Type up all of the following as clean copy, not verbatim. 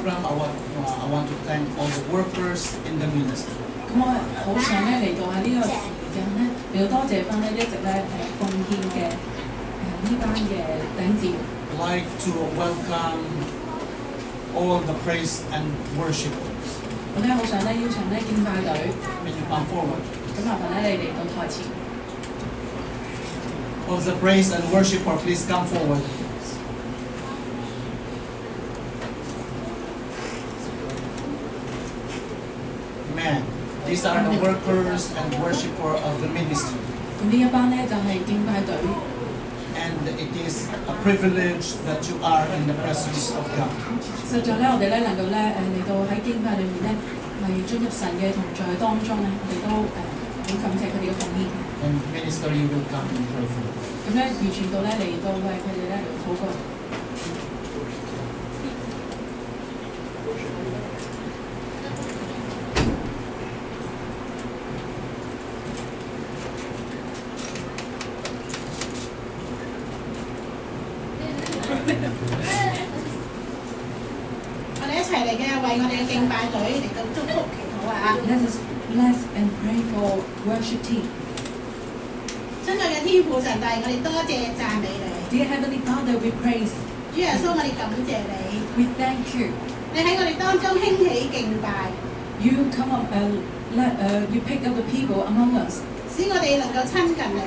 program, I want to thank all the workers in the ministry. 咁我好想咧嚟到喺呢個時間咧，嚟到多謝翻咧一直咧奉獻嘅呢班嘅弟兄姊妹。I'd like to welcome all the praise and worshipers. 我咧好想咧邀請咧敬拜隊， May you come forward. 咁麻煩咧你嚟到台前。All the praise and worshiper, please come forward. Amen. These are the workers and worshipper of the ministry. 咁呢一班咧就係敬拜隊。 And it is a privilege that you are in the presence of God. 實在咧，我哋咧能夠咧嚟到喺敬拜裏面咧，係進入神嘅同在當中咧，我哋都好感謝佢哋嘅奉獻。And minister, you will come and pray for them. 咁咧，預傳道咧嚟到為佢哋咧嚟禱告。 我哋一齊嚟嘅為我哋嘅敬拜隊嚟到祝福祈禱啊！ Let us bless and pray for worship team. 親愛嘅天父神帝，我哋多謝讚美你。 Dear Heavenly Father, we praise. 主耶穌，我哋感謝你。 We thank you. 你喺我哋當中興起敬拜， You come up you pick up the people among us 使我哋能夠親近你，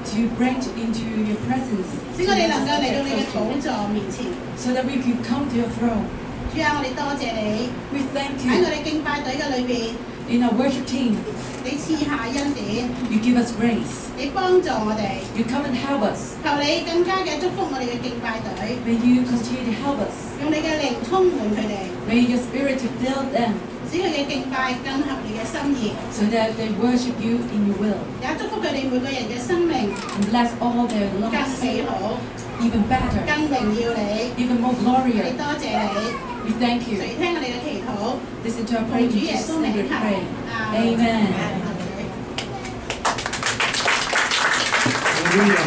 to bring into your presence. 使我哋能夠嚟到你嘅寶座面前。 So that we can come to your throne. 主啊，我哋多謝你 We thank 喺我 you. 哋敬拜隊嘅裏邊， In our worship team, 你賜下恩典， you give us grace. 你幫助我哋。 You come and help us. 求你更加嘅祝福我哋嘅敬拜隊， May you continue to help us. 用你嘅靈充滿佢哋， May your spirit to fill them 使佢嘅敬拜更合你嘅心意。 so that they worship you in your will. 也祝福佢哋每個人嘅生命 And bless all their 更 lives 美好， even better, 更榮耀你。 even more 我哋 glorious. 多謝你， We thank 垂 you. 聽我哋嘅祈禱。 Listen to our prayer. 主 In 耶 Jesus' 穌 name 名 we 求 pray. 阿 Amen. Hallelujah.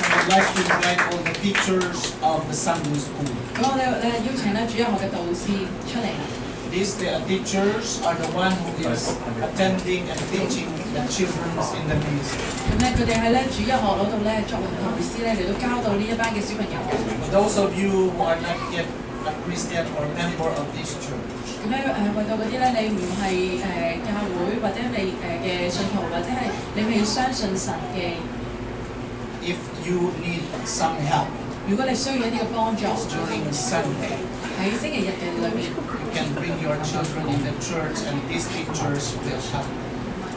I'd like to invite all the teachers of the Sunday school. 咁我哋邀請咧主日學嘅導師出嚟啦。 These teachers are the one who is attending and teaching the children in the ministry. 咁咧佢哋喺咧主日學嗰度咧作為導師咧嚟到教導呢一班嘅小朋友嘅。 Those of you who are not yet a Christian or member of this church, 咁咧為到嗰啲咧你唔係教會或者你嘅信徒或者係你未相信神嘅， if you need some help 如果你需要一啲嘅幫助 during Sunday, 喺星期日嘅裏邊， you can bring your children in the church and these teachers will help.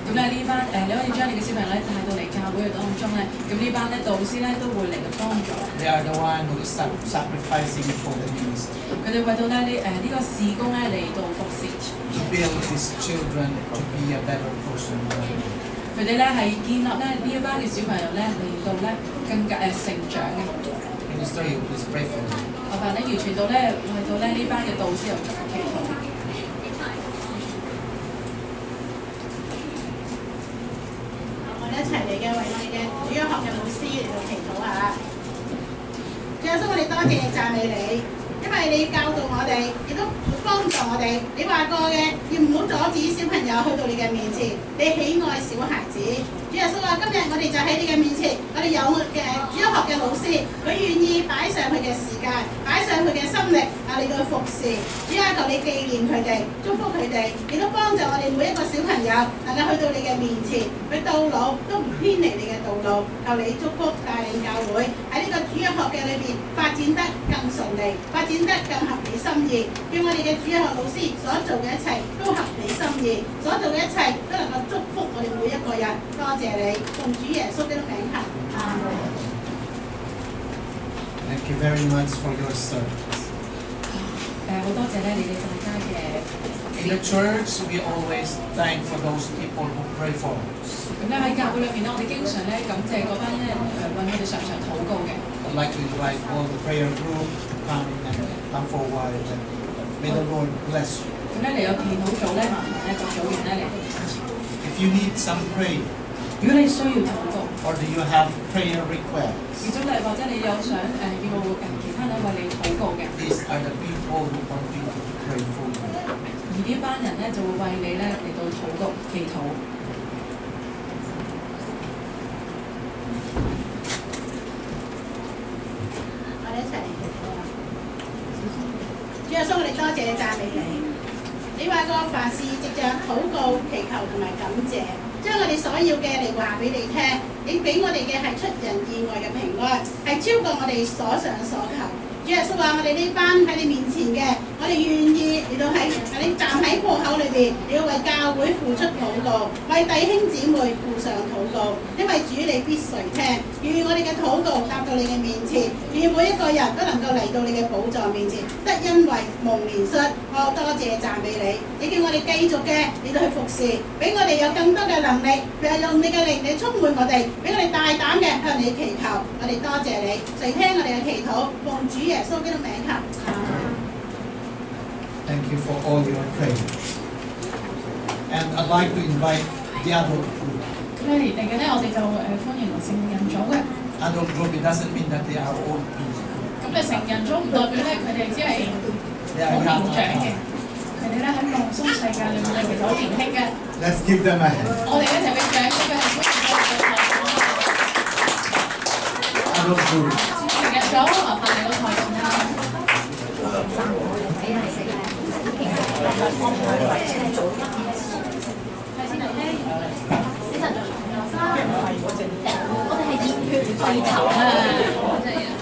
咁咧呢班你可以將你嘅小朋友咧帶到嚟教會嘅當中咧，咁呢班咧導師咧都會嚟到幫助。 They are the one who is sacrificing for the ministry, 佢哋為到咧呢個事工咧嚟到服侍， to build these children to be a better person. 佢哋咧係建立咧呢一班嘅小朋友咧嚟到咧更加成長嘅。 Minister, you please pray for them. 麻煩咧完全到咧為到咧呢班嘅導師有祝福祈禱。 我哋一齊嚟嘅為我哋嘅主日學嘅老師嚟到祈禱下。主耶穌，我哋多謝讚美你，因為你教導我哋，亦都幫助我哋。你話過嘅，要唔好阻止小朋友去到你嘅面前，你喜愛小孩子。主耶穌話：今日我哋就喺你嘅面前，我哋有嘅主日學嘅老師，佢願意擺上佢嘅時間，擺上佢嘅心力嚟到服侍。主啊，求你紀念佢哋，祝福佢哋，亦都幫助我哋每一個小朋友能夠去到你嘅面前，佢到老都唔偏離你嘅道路。求你祝福帶領教會喺呢個主日學嘅裏邊發展得更順利，發展得更合你心意。叫我哋嘅主日學老師所做嘅一切都合你心意，所做嘅一切都能夠祝福我哋每一個人。多謝你，奉主耶穌基督名求，阿門。 Thank you very much for your service. 好多謝咧你哋大家嘅。 In the church, we always thank for those people who pray for us. 咁咧喺教會裏面咧，我哋經常咧感謝嗰班咧為我哋常常禱告嘅。 I'd like to invite all the prayer group to come forward. And may the Lord bless you. 咁咧嚟有祈禱組咧，麻煩咧個組員咧嚟。 If you need some prayer, 如果你需要禱告， or do you have prayer requests, 如果你或者你有想要其他人為你禱告嘅， these are the people all who continue to pray for you. 而呢班人咧就會為你咧嚟到禱告祈禱。我哋一齊嚟祈禱啦！主耶穌，我哋多謝讚美你。你話過凡事藉着禱告、祈求同埋感謝，將我哋所要嘅嚟話俾你聽。你俾我哋嘅係出人意外嘅平安，係超過我哋所想所求。主耶穌話：我哋呢班喺你面前嘅，我哋願意嚟到你站喺破口裏邊，你要為教會付出禱告，為弟兄姊妹付上禱告。因為主你必垂聽，願我哋嘅禱告達到你嘅面前，願每一個人都能夠嚟到你嘅寶座面前，得因為蒙憐恤。我多謝讚美你，你叫我哋繼續嘅嚟到去服侍，俾我哋有更多嘅能力，用你嘅靈嚟充滿我哋，俾我哋大膽嘅向你祈求。我哋多謝你，垂聽我哋嘅祈禱，奉主耶穌基督名求。Thank you for all your prayers. And I'd like to invite the adult group. 咁咧嚟緊咧，我哋就歡迎成人組嘅。Adult group, it doesn't mean that they are old people. 咁咧成人組唔代表咧佢哋只係好年長嘅，佢哋咧喺夢中世界裏面咧其實好年輕嘅。Let's give them a hand. 我哋一齊俾掌聲佢哋歡迎。Adult group. 成人組麻煩嚟到台前啦。我哋係熱血沸騰啊！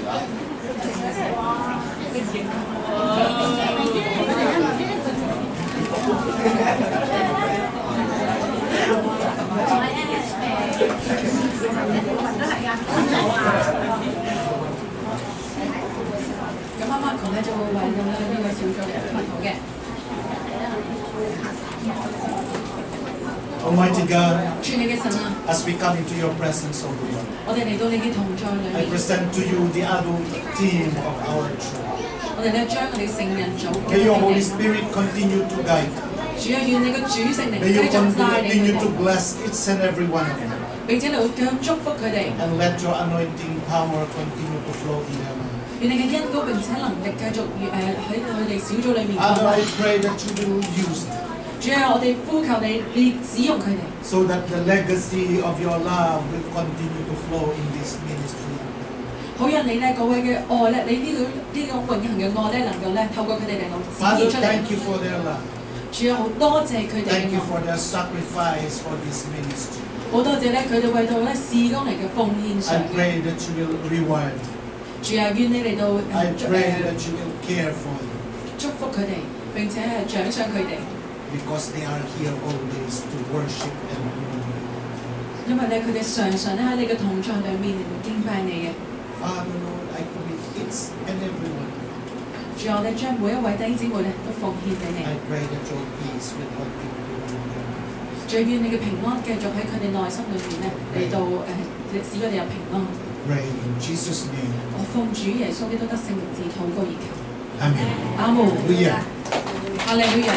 咁啱啱佢咧就會為到呢個小組嚟祈禱嘅。Almighty God, 主你嘅神啊， as we come into your presence, O Lord, 我哋嚟到你嘅同在裏 I 面， present to you the adult team of our church. 我哋咧將我哋成人組 May your Holy 嘅 Spirit continue to guide. 主啊，願你嘅主聖靈 May you 繼續帶領佢 continue to 哋， bless each and every one of them. 並且嚟到祝福佢哋。 And let your anointing power continue to flow in their lives. 願你嘅恩膏並且能力繼續喺佢哋小組裏面擴 Father, 大。 I pray that you will use them 主啊，我哋呼求你，你使用佢哋， so that the legacy of your love will continue to flow in this ministry. 好讓你咧嗰位嘅愛咧，你呢個永恆嘅愛咧，能夠咧透過佢哋嚟到展 Father, 現出嚟。 thank you for their love. 主啊，好多謝佢哋嘅 Thank you 愛， for their sacrifice for this ministry. 好多謝咧佢哋為到咧事工嚟嘅奉獻 I 上嘅。 pray that you will reward. 主啊，願你嚟到 I pray that you will care for them 祝福佢哋，並且係獎賞佢哋， because they are here always to worship and honor you. 因為咧佢哋常常咧喺你嘅同在裏面嚟到敬拜你嘅。 Father, Lord, I commit each and every one. 主啊，我哋將每一位弟兄姊妹咧都奉獻俾你。 I pray that your peace will continue to rule their lives. 最願你嘅平安繼續喺佢哋內心裏面咧嚟到使佢哋有平安。 Pray in Jesus' name. 我奉主耶穌基督得聖名字禱告而求。 Amen. 阿門。 Hallelujah. 哈利路亞。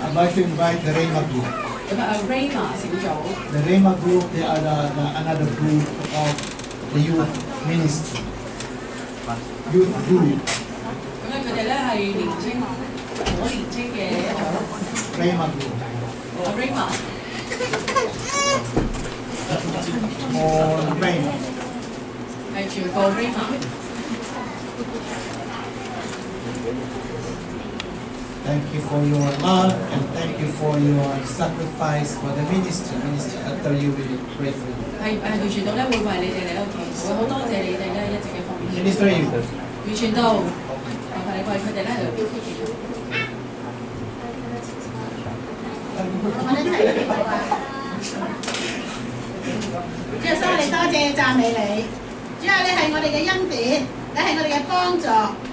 I'd like to invite the Rhema group. 咁啊 Rhema 小組， The Rhema group, they are another group of the youth ministry. Youth group. 咁咧佢哋咧係年青好年青嘅一組。 Rhema group. Rhema More Rhema. 係全部 Rhema。 Thank you for your love and thank you for your sacrifice for the ministry. Minister, after you will pray for you. 係完全道咧會為你哋嚟到祈禱，好多謝你哋咧一直嘅奉獻。 Minister, you. 完全道，麻煩你為佢哋咧嚟到標記住。我哋一齊祈禱啊！主耶穌，我哋多謝讚美你。主啊，你係我哋嘅恩典，你係我哋嘅幫助。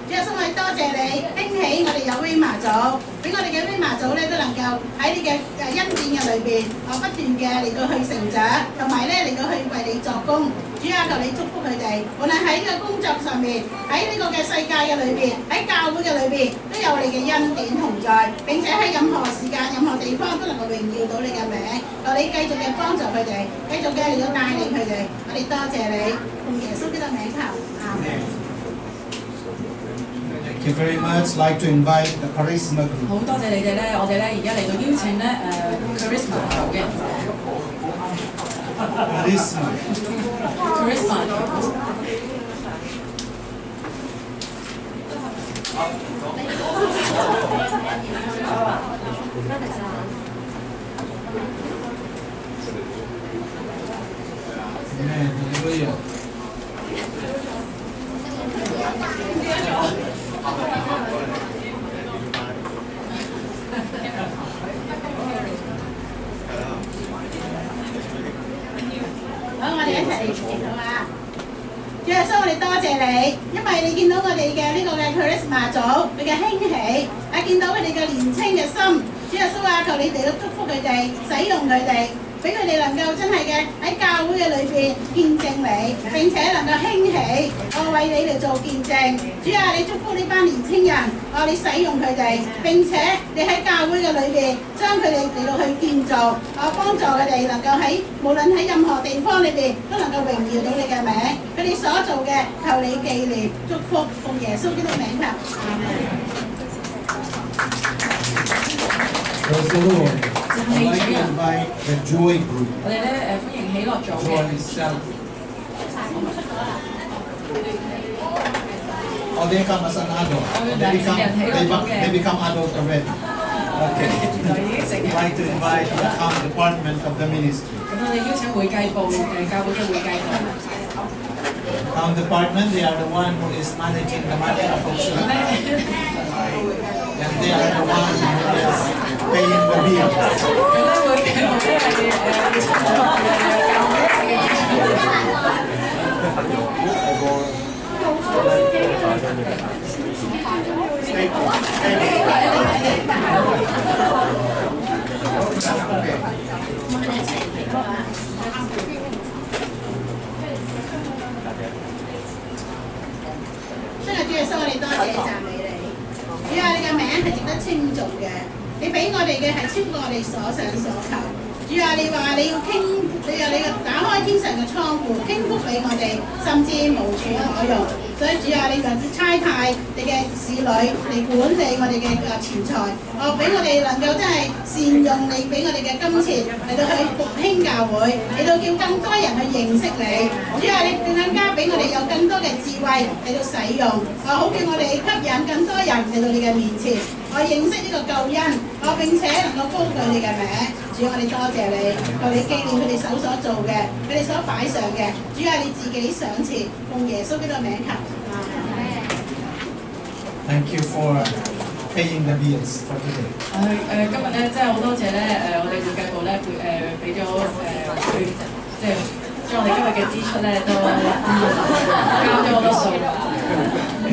主耶穌，我哋多謝你興起我哋有 Rhema 組，俾我哋嘅 Rhema 組咧都能夠喺你嘅恩典嘅裏邊，不斷嘅嚟到去成長，同埋咧嚟到去為你作工。主啊，求你祝福佢哋，無論喺呢個工作上面，喺呢個嘅世界嘅裏邊，喺教會嘅裏邊，都有你嘅恩典同在，並且喺任何時間、任何地方都能夠榮耀到你嘅名。求你繼續嘅幫助佢哋，繼續嘅嚟到帶領佢哋。我哋多謝你，奉耶穌基督名求，阿門。you very much. Like to invite the Charisma 好 group. 多謝你哋咧，我哋咧而家嚟到邀請咧Charisma 嘅 Charisma。 Amen. Hallelujah. 好，我哋一齊嚟祈禱啊！主耶穌，我哋多謝你，因為你見到我哋嘅呢個嘅 Charisma 組佢嘅興起，見到佢哋嘅年青嘅心，主耶穌啊，求你哋都祝福佢哋，使用佢哋，俾佢哋能夠真係嘅喺教會嘅裏邊見證你，並且能夠興起，我為你嚟做見證。主啊，你祝福呢班年青人，你使用佢哋，並且你喺教會嘅裏邊將佢哋嚟到去建造，幫助佢哋能夠喺無論喺任何地方裏邊都能夠榮耀到你嘅名。佢哋所做嘅，求你紀念、祝福，奉耶穌基督名求。阿門。 Praise the Lord. I'd like to invite the Joy group. 我哋咧歡迎喜樂組嘅。 Joy itself. Oh, they come as an adult. They become adult already. Okay. I'd like to invite the account department of the ministry. 咁我哋邀請會計部教會嘅會計部。 Account department, they are the one who is managing the money of the church. And they are the one who is paying the bills. Thank you. 主耶穌，我哋多謝讚美你。主啊，你嘅名係值得稱頌嘅，你俾我哋嘅係超過我哋所想所求。主啊，你話你要傾，你話你要打開天上嘅倉庫，傾福俾我哋，甚至無處可用。所以主啊，你就差派你嘅使女嚟管理我哋嘅錢財，俾我哋能夠真係善用你俾我哋嘅金錢嚟到去復興教會，嚟到叫更多人去認識你。主啊，你更加俾我哋有更多嘅智慧嚟到使用，好叫我哋吸引更多人嚟到你嘅面前，認識呢個救恩，並且能夠高舉你嘅名。主啊，我哋多謝你，求你紀念佢哋手所做嘅，佢哋所擺上嘅。主啊，你自己賞賜，奉耶穌基督名求。 Thank you for paying the bills for today. 今日咧，真係好多謝咧，我哋會計部咧俾咗佢，即係將我哋今日嘅支出咧都交咗好多數。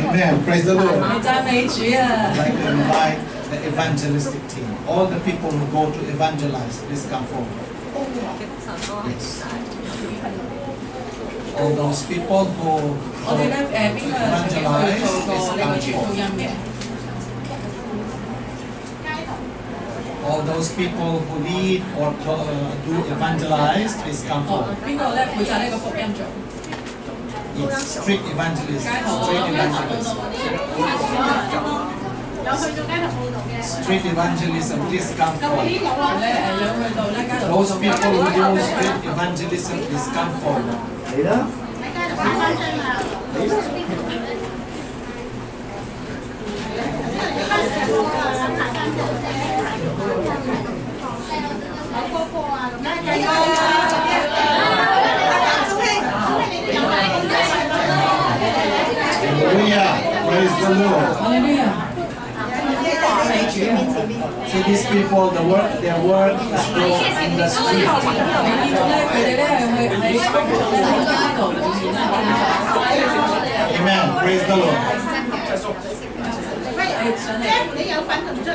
Amen. Praise the Lord. 讚美主啊！ I'd like to invite the evangelistic team. All the people who go to evangelize, please come forward. Yes. All those people who 我哋咧邊個曾經去做過呢個傳福音嘅？ all those people who lead or do evangelize, please come forward. 邊個咧負責呢個福音組？ It's street evangelism. 街頭 Street evangelism. 有去做街頭報道嘅。 Street evangelism, please come 咁 forward. 呢度啊，咧有去到咧街頭 Those people who do street evangelism, please come forward. 喺街度擺翻張啊！Hallelujah. Praise the Lord. 哈利路亞！讚美主啊！ So these people, their work is go in the street. 你見到咧，佢哋咧係去喺街度裏面咧工作。 Amen. Praise the Lord. 喂，姐，你有份同出嚟？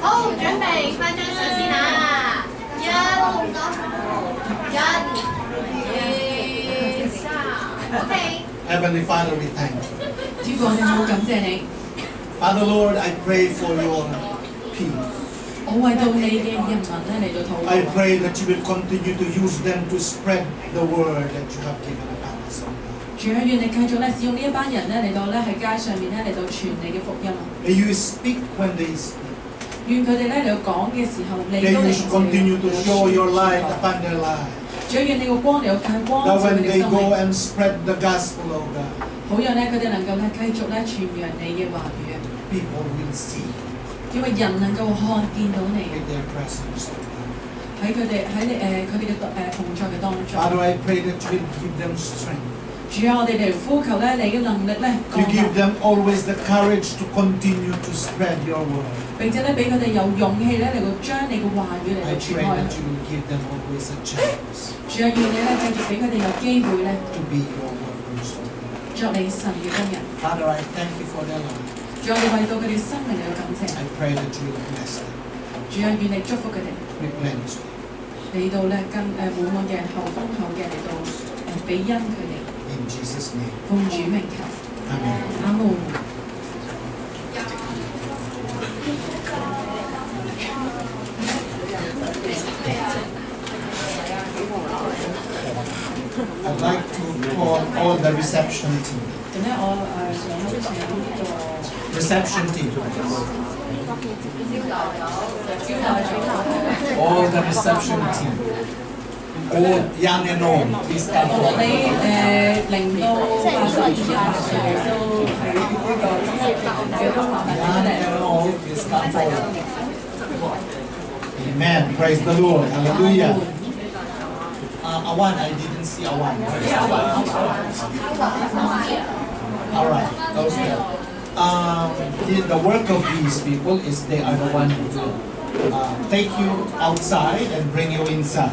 好，準備翻張相先啊！一、二、三 ，OK。 Heavenly Father, we thank you. 主我哋好感謝你， Father Lord, I pray for your people. 我為到你嘅人民咧嚟到禱 I 告。 pray that you will continue to use them to spread the word that you have given us. 主啊，願你繼續咧使用呢一班人咧嚟到咧喺街上面咧嚟到傳你嘅福音。May you speak when they speak. 願佢哋咧嚟到講嘅時候，你 May 都 you 嚟 continue to show your light upon their lives. 主啊，願你個光嚟到帶光 That 照佢 when 哋 they 生 go 命， and spread the gospel of God, 好讓咧佢哋能夠咧繼續咧傳揚你嘅話語， people will see 因為人能夠看見到你 with their presence of God. 喺佢哋佢哋嘅同在嘅當中。 Father, I pray that you will give them strength. 主啊，我哋嚟呼求咧你嘅能力咧 You 降 give 臨， them always the courage to continue to spread your word. 並且咧俾佢哋有勇氣咧嚟到將你嘅話語嚟 I 到傳 pray 開。 that you will give them always a chance 主啊，願你咧繼續俾佢哋有機會咧 to be your workers of God. 作你神嘅工人。 Father, I thank you for their life. 主啊，我哋為到佢哋生命嚟到感謝。 I pray that you will bless them, 主啊，願你祝福佢哋， replenish them. 嚟到咧更滿滿嘅後豐厚嘅嚟到俾恩佢哋， In Jesus' name. 奉主名求， Amen. 阿門。 I'd like to call all the reception team. 咁咧，我想邀請呢個 Reception team. 招待組， All the reception team. Old, young and old. Please come 無論 forward. 你0到82歲都係呢個嘅都麻煩你 Young 出嚟。 and old, please come forward. Amen. Praise the Lord. Hallelujah. Awan, I didn't see Awan. All right. Okay. The work of these people is they are the one who will take you outside and bring you inside.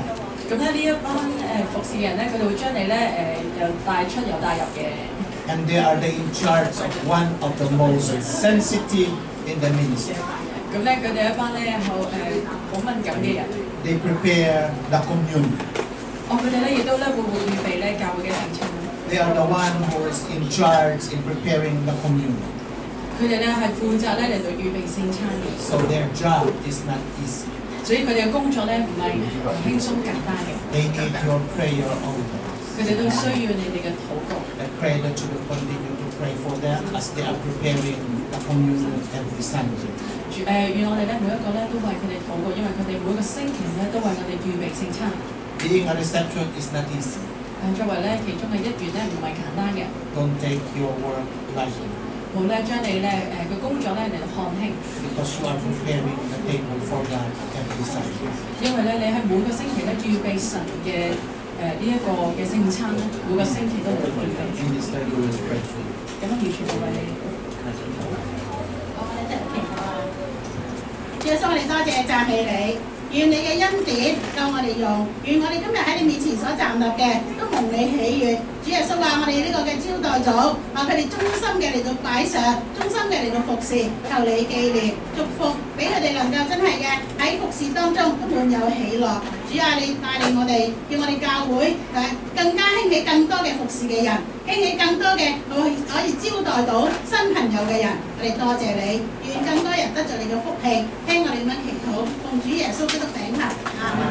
咁咧呢一班服侍嘅人咧，佢哋會將你咧又帶出又帶入嘅。 And they are the in charge of one of the most sensitive in the ministry. 咁咧佢哋一班咧好敏感嘅人。 They prepare the communion. 佢哋咧亦都咧會預備咧教會嘅聖餐。 They are the one who is in charge in preparing the communion. 佢哋咧係負責咧嚟到預備聖餐嘅， So their job is not easy. 所以佢哋嘅工作咧唔係輕鬆簡單嘅， They need your prayer always. 佢哋都需要你哋嘅禱告。 I pray that you will continue to pray for them as they are preparing the communion every Sunday. 願我哋咧每一個咧都為佢哋禱告，因為佢哋每個星期咧都為我哋預備聖餐。 Being a reception is not easy. 作為咧其中嘅一員咧唔係簡單嘅， Don't take your work lightly 冇咧將你咧嘅工作咧嚟到看輕， because you are preparing the table for God every Sunday. 因為咧你喺每個星期咧預備神嘅呢一個嘅聖餐咧，每個星期都會預備。 Minister, you will pray for you. 咁完全係為你。主耶穌，我哋多謝讚美你，願你嘅恩典夠我哋用，願我哋今日喺你面前所站立嘅都蒙你喜悅。主耶穌話：我哋呢個嘅招待組，話佢哋忠心嘅嚟到擺上，忠心嘅嚟到服侍，求你紀念祝福，俾佢哋能夠真係嘅喺服侍當中都滿有喜樂。主啊，你帶領我哋，叫我哋教會更加興起更多嘅服侍嘅人，興起更多嘅可以招待到新朋友嘅人。我哋多謝你，願更多人得着你嘅福氣，聽我哋咁樣祈禱，奉主耶穌基督名求，阿門。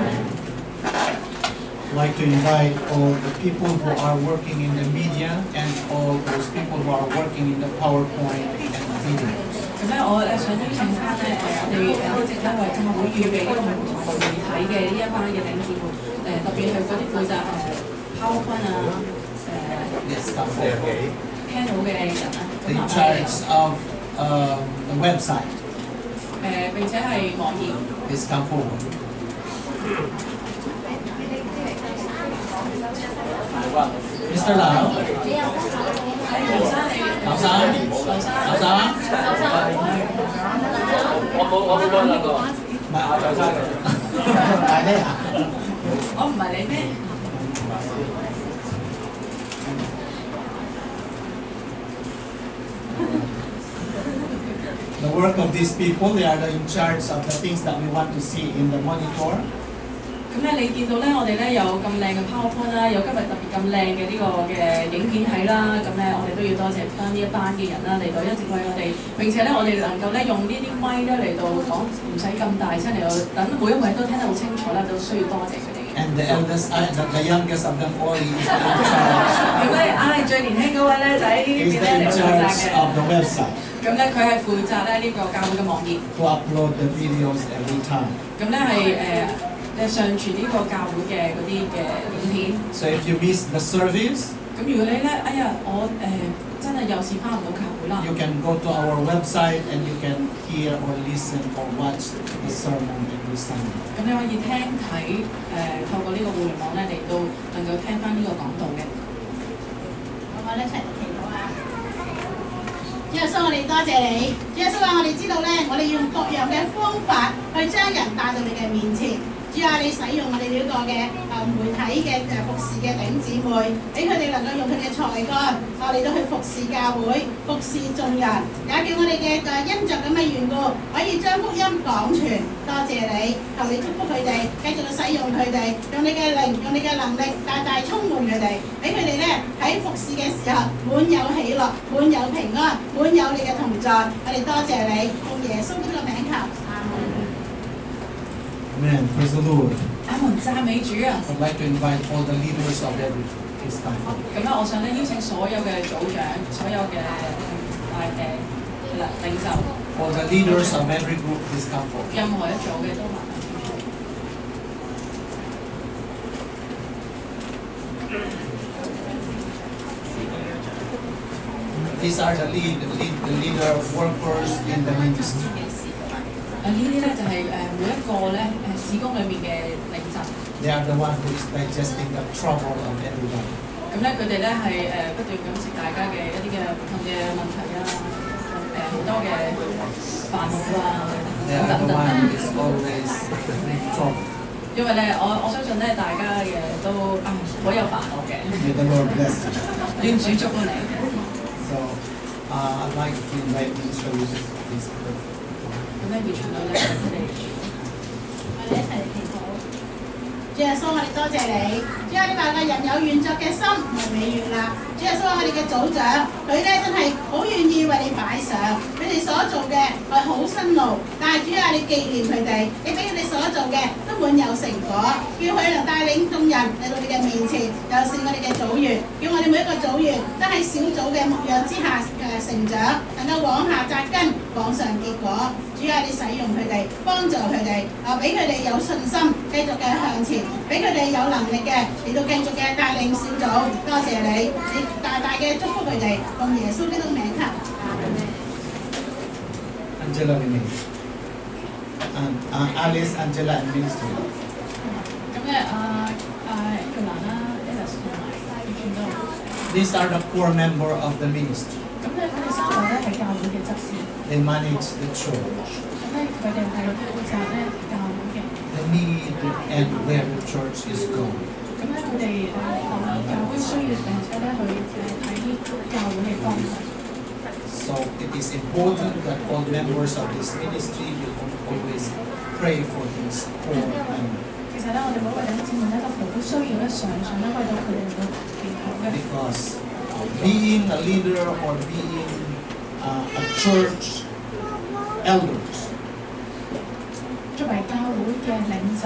I'd like to invite all the people who are working in the media and all those people who are working in the PowerPoint and videos. 咁咧，我想邀請翻咧我哋一直咧為教會預備呢個唔同媒體嘅呢一班嘅領袖，特別係嗰啲負責PowerPoint 啊Yes, come forward. panel 嘅人啊，咁 In 麻煩 charge of the website. 並且係網頁。 Please come forward. Mr. Lau. 劉生你，劉生，我冇兩個，唔係我就生嘅，大呢啊？我唔係你咩？ The work of these people, they are in charge of the things that we want to see in the monitor. 咁咧，你見到咧，我哋咧有咁靚嘅 PowerPoint 啦，有今日特別咁靚嘅呢個嘅影片睇啦，咁咧我哋都要多謝翻呢一班嘅人啦，嚟到一直為我哋，並且咧我哋能夠咧用呢啲咪咧嚟到講，唔使咁大聲嚟到，等每一位都聽得好清楚啦，都需要多謝佢哋嘅。 And the youngest of them all is in charge. 咁咧，最年輕嗰位咧就喺呢 He's 邊 the 咧 in 嚟負責 charge 嘅。 of the website 咁咧佢係負責咧呢個教會嘅網頁。to upload the videos every time. 咁咧係上傳呢個教會嘅嗰啲嘅影片。So if you miss the service, 咁如果你咧，哎呀，我真係有時翻唔到教會啦。 you can go to our website and you can hear or listen or watch the sermon every Sunday. 咁你可以聽睇透過呢個互聯網咧嚟到能夠聽翻呢個講道嘅。我哋一齊嚟祈禱啊！主耶穌，我哋多謝你。主耶穌話：我哋知道咧，我哋要用各樣嘅方法去將人帶到你嘅面前。主啊，你使用我哋呢個嘅媒體嘅服侍嘅弟兄姊妹，俾佢哋能夠用佢嘅才幹，嚟到去服侍教會、服侍眾人，也叫我哋嘅因着咁嘅緣故，可以將福音廣傳。多謝你，求你祝福佢哋，繼續去使用佢哋，用你嘅靈、用你嘅能力，大大充滿佢哋，俾佢哋咧喺服侍嘅時候滿有喜樂、滿有平安、滿有你嘅同在。我哋多謝你，用耶穌基督嘅名求。 Amen. Praise the Lord. 阿門，讚美主啊！ I'd like to invite all the leaders of this time. 咁咧，我想咧邀請所有嘅組長、所有嘅領袖， All the leaders of every group, please come forward. 任何一組嘅都麻煩出嚟。 These are the leader of workers in the ministry. 呢啲咧就係每一個咧事工裏面嘅領袖。 They are the one who is digesting the trouble of everybody. 咁咧佢哋咧係不斷咁食大家嘅一啲嘅唔同嘅問題啊，好多嘅煩惱啊 They are 等 the 等。 one who is always in trouble. 因為咧，我相信咧，大家嘅都好有煩惱嘅。 May the Lord bless you. 願主祝福你。 So, I'd like to invite Minister Yusuf, please. 咁咧，完全到咧佢哋。我哋一齊嚟祈禱。主耶穌，我哋多謝你。主啊，你話個人有願作嘅心，無美願啦。主耶穌，我哋嘅組長，佢咧真係好願意為你擺上，佢哋所做嘅係好辛勞，但係主啊，你紀念佢哋，你俾佢哋所做嘅都滿有成果，叫佢能帶領眾人嚟到你嘅面前，又是我哋嘅組員，叫我哋每一個組員都喺小組嘅牧養之下成長，能夠往下扎根，往上結果。主啊，你使用佢哋，幫助佢哋，俾佢哋有信心，繼續嘅向前，俾佢哋有能力嘅嚟到繼續嘅帶領小組。多謝你，你大大嘅祝福佢哋，用耶穌基督名求。 Angela Renee. And Alice, Angela, and Minister. 咁咧，佢蘭啦 ，Alice 同埋完全都。 These are the core member of the ministry. 咁咧，佢哋三個咧係教會嘅執事。 They manage the church. 咁咧，佢哋係負責咧教會嘅。 The need and where the church is going. 咁咧，佢哋教會需要並且咧去睇教會嘅方向。 So it is important that all members of this ministry will always pray for these core members. 其實咧，我哋每一位弟兄姊妹咧都好需要咧，常常咧為到佢哋嚟到祈禱嘅。 Because being a leader or being a church elders, 作為教會嘅領袖、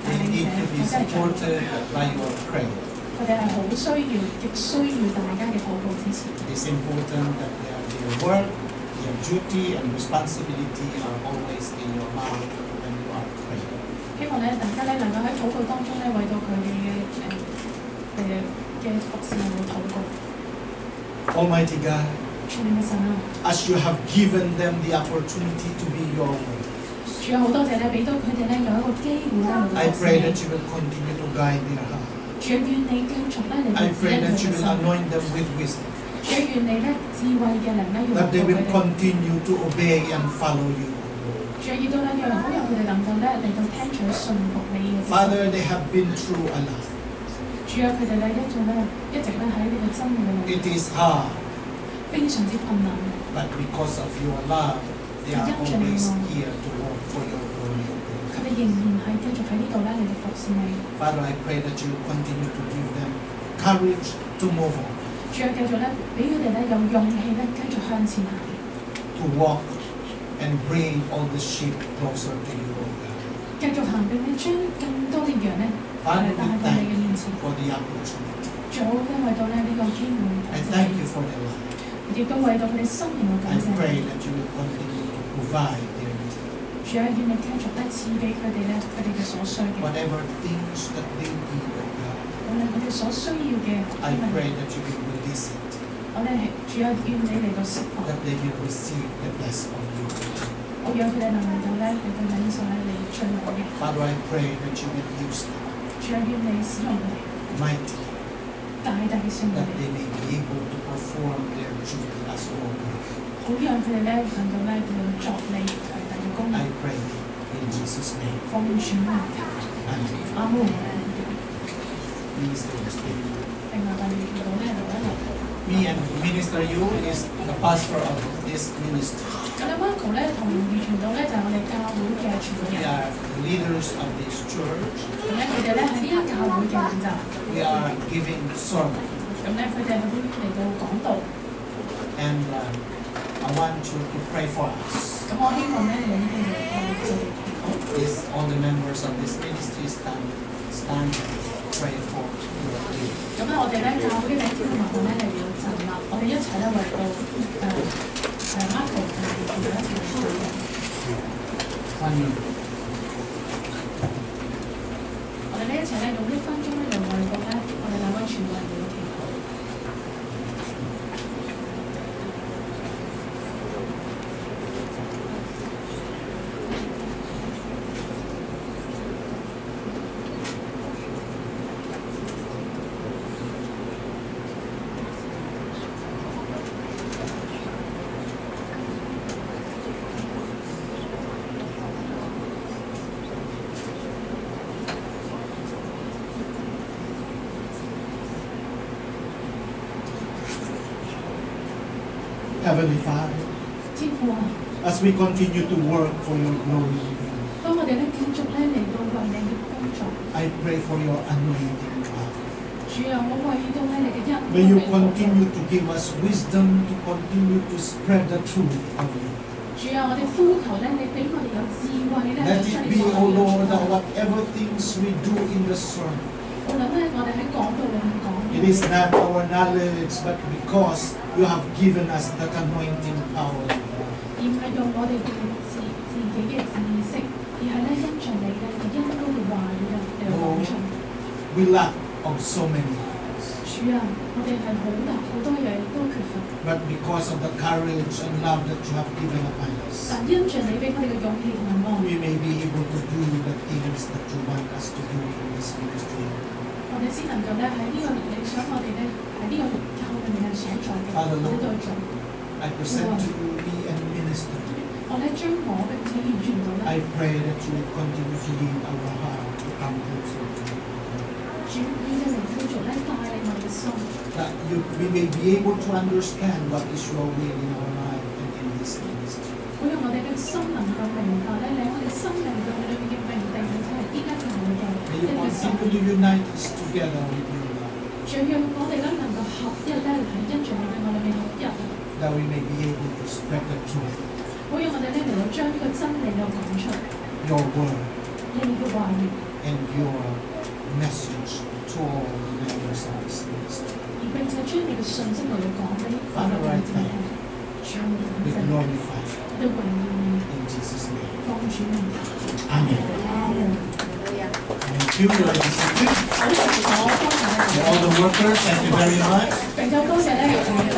帶 they 領 need 者， to be 或者係長輩， supported by your prayer. 佢哋係好需要，極需要大家嘅禱告支持。 It is important that their work, their duty and responsibility are always in your mouth when you are praying. 希望咧，大家咧能夠喺禱告當中咧，為到佢哋嘅服侍嚟到禱告。 Almighty God, 全能嘅神啊！ as you have given them the opportunity to be your word, 主有好多謝你俾到佢哋咧有一個機會咧嚟到 I 服侍 pray 你。 that you will continue to guide their heart. 主願你繼續咧嚟到 I 指 pray 引佢 that 哋 you 嘅 will 心。 anoint them with wisdom, 主願你咧智慧嘅靈咧要臨 that 到 they 佢 will 哋。 continue to obey and follow you. 主要到咧讓好讓佢哋能夠咧嚟到聽取信服你嘅指示。 Father, they have been through a lot. 主要佢哋咧一直咧喺呢個真理嘅路 It is hard, 非常之困難。 but because of your love, they are always here to work for your glory. 佢哋仍然係繼續喺呢度咧嚟到服侍你。 Father, I pray that you will continue to give them courage to move on, 主要繼續咧俾佢哋咧有勇氣咧繼續向前行， to walk and bring all the sheep closer to you, O God. 繼續行並且將更多嘅羊咧帶 Father, 到 we 你嘅 thank 面 you 前。 for the opportunity. 早咧為到咧呢個機會， I thank you for their life. 亦都為到佢哋生命嘅 I 感謝。 pray that you will continue to provide their needs. 主啊，願你繼續咧賜俾佢哋咧佢哋嘅所需嘅， Whatever things that they need, oh God, 無論佢哋所需要嘅， I pray that you will release it, 我哋主啊，願你嚟到釋放， that they will receive the best of you. 我讓佢哋能夠咧嚟到領受咧你最好嘅。 Father, I pray that you will use them 主啊，願你使用佢哋， mightily, 大大嘅聖 that 靈， they may be able to perform their duty as workers. 好讓佢哋咧能夠咧去作你強大嘅功能， I pray in Jesus' name. 奉主名求， Amen. 阿門。 Please don't speak. 另外我哋見到咧就一路。 Me and Minister Yu is the pastor of this ministry. 咁咧 Marco 咧同余傳道咧就係我哋教會嘅傳道 We 人， are the leaders of this church. 咁咧佢哋咧喺呢間教會嘅領袖， We are giving sermon. 咁咧佢哋會嚟到講道， And I want you to pray for us. 咁我希望咧你哋為我哋做祈禱。 Is all the members of this ministry stand and pray for your leader. 咁咧我哋咧教會嘅領袖同埋咧嚟到站立，我哋一齊咧為到Marco 同埋余傳道一齊嚟禱告。 1 minute. 我哋呢一齊咧用1分鐘咧嚟為到咧我哋兩位傳道人嚟到祈禱。 Heavenly Father, 天父啊， as we continue to work for your glory, 當我哋咧繼續咧嚟到為你嘅工作， I pray for your anointing power. 主啊，我為到咧你嘅恩 May you 典嚟到 continue to give us wisdom to continue to spread the truth of you. 主啊，我哋呼求咧，你俾我哋有智慧咧， Let 將 it 你 be, 所 O 有 Lord, 嘅 that whatever things we do in the sermon, 無論咧我哋喺講道裏面講 it is not our knowledge, but because you have given us that anointing power. 而唔係用我哋嘅自己嘅知識，而係咧因着你咧嘅恩膏嘅話語啊嚟到講出。 We lack of so many things, 主啊，我哋係好多嘢都缺乏， but because of the courage and love that you have given upon us, 但因着你俾我哋嘅勇氣同埋愛， we may be able to do the things that you want us to do in this ministry. 我哋先能夠咧喺呢個你想我哋咧喺呢個教會裏面係所在嘅，我哋都去做。 I present to you me and minister. 我咧將我並且完全到咧， I pray that you will continue to lead our heart to come closer to you. 主你嘅靈繼續咧帶領我哋嘅心， That we may be able to understand what is your will in our life and in this ministry. 好讓我哋嘅心能夠明白咧，你喺我哋生命裏面嘅命定，並且係依家教會嘅 May 一 you 個心。 continue to unite us together with your love, 仲讓我哋咧能夠合一咧，係因着你對我哋嘅合一， that we may be able to spread the truth, 好讓我哋咧嚟到將呢個真理嚟講出， your word, 你嘅話語， and your message to all the members of this ministry. 而並且將你嘅信息嚟到講俾我哋嘅聽。主我哋 We 感謝， glorify you 都榮耀你， in Jesus' name. 奉主名求。 Amen. 阿門。 Thank you, Lord. 好，我多謝 To all the workers, thank you very much. 並且多謝咧每一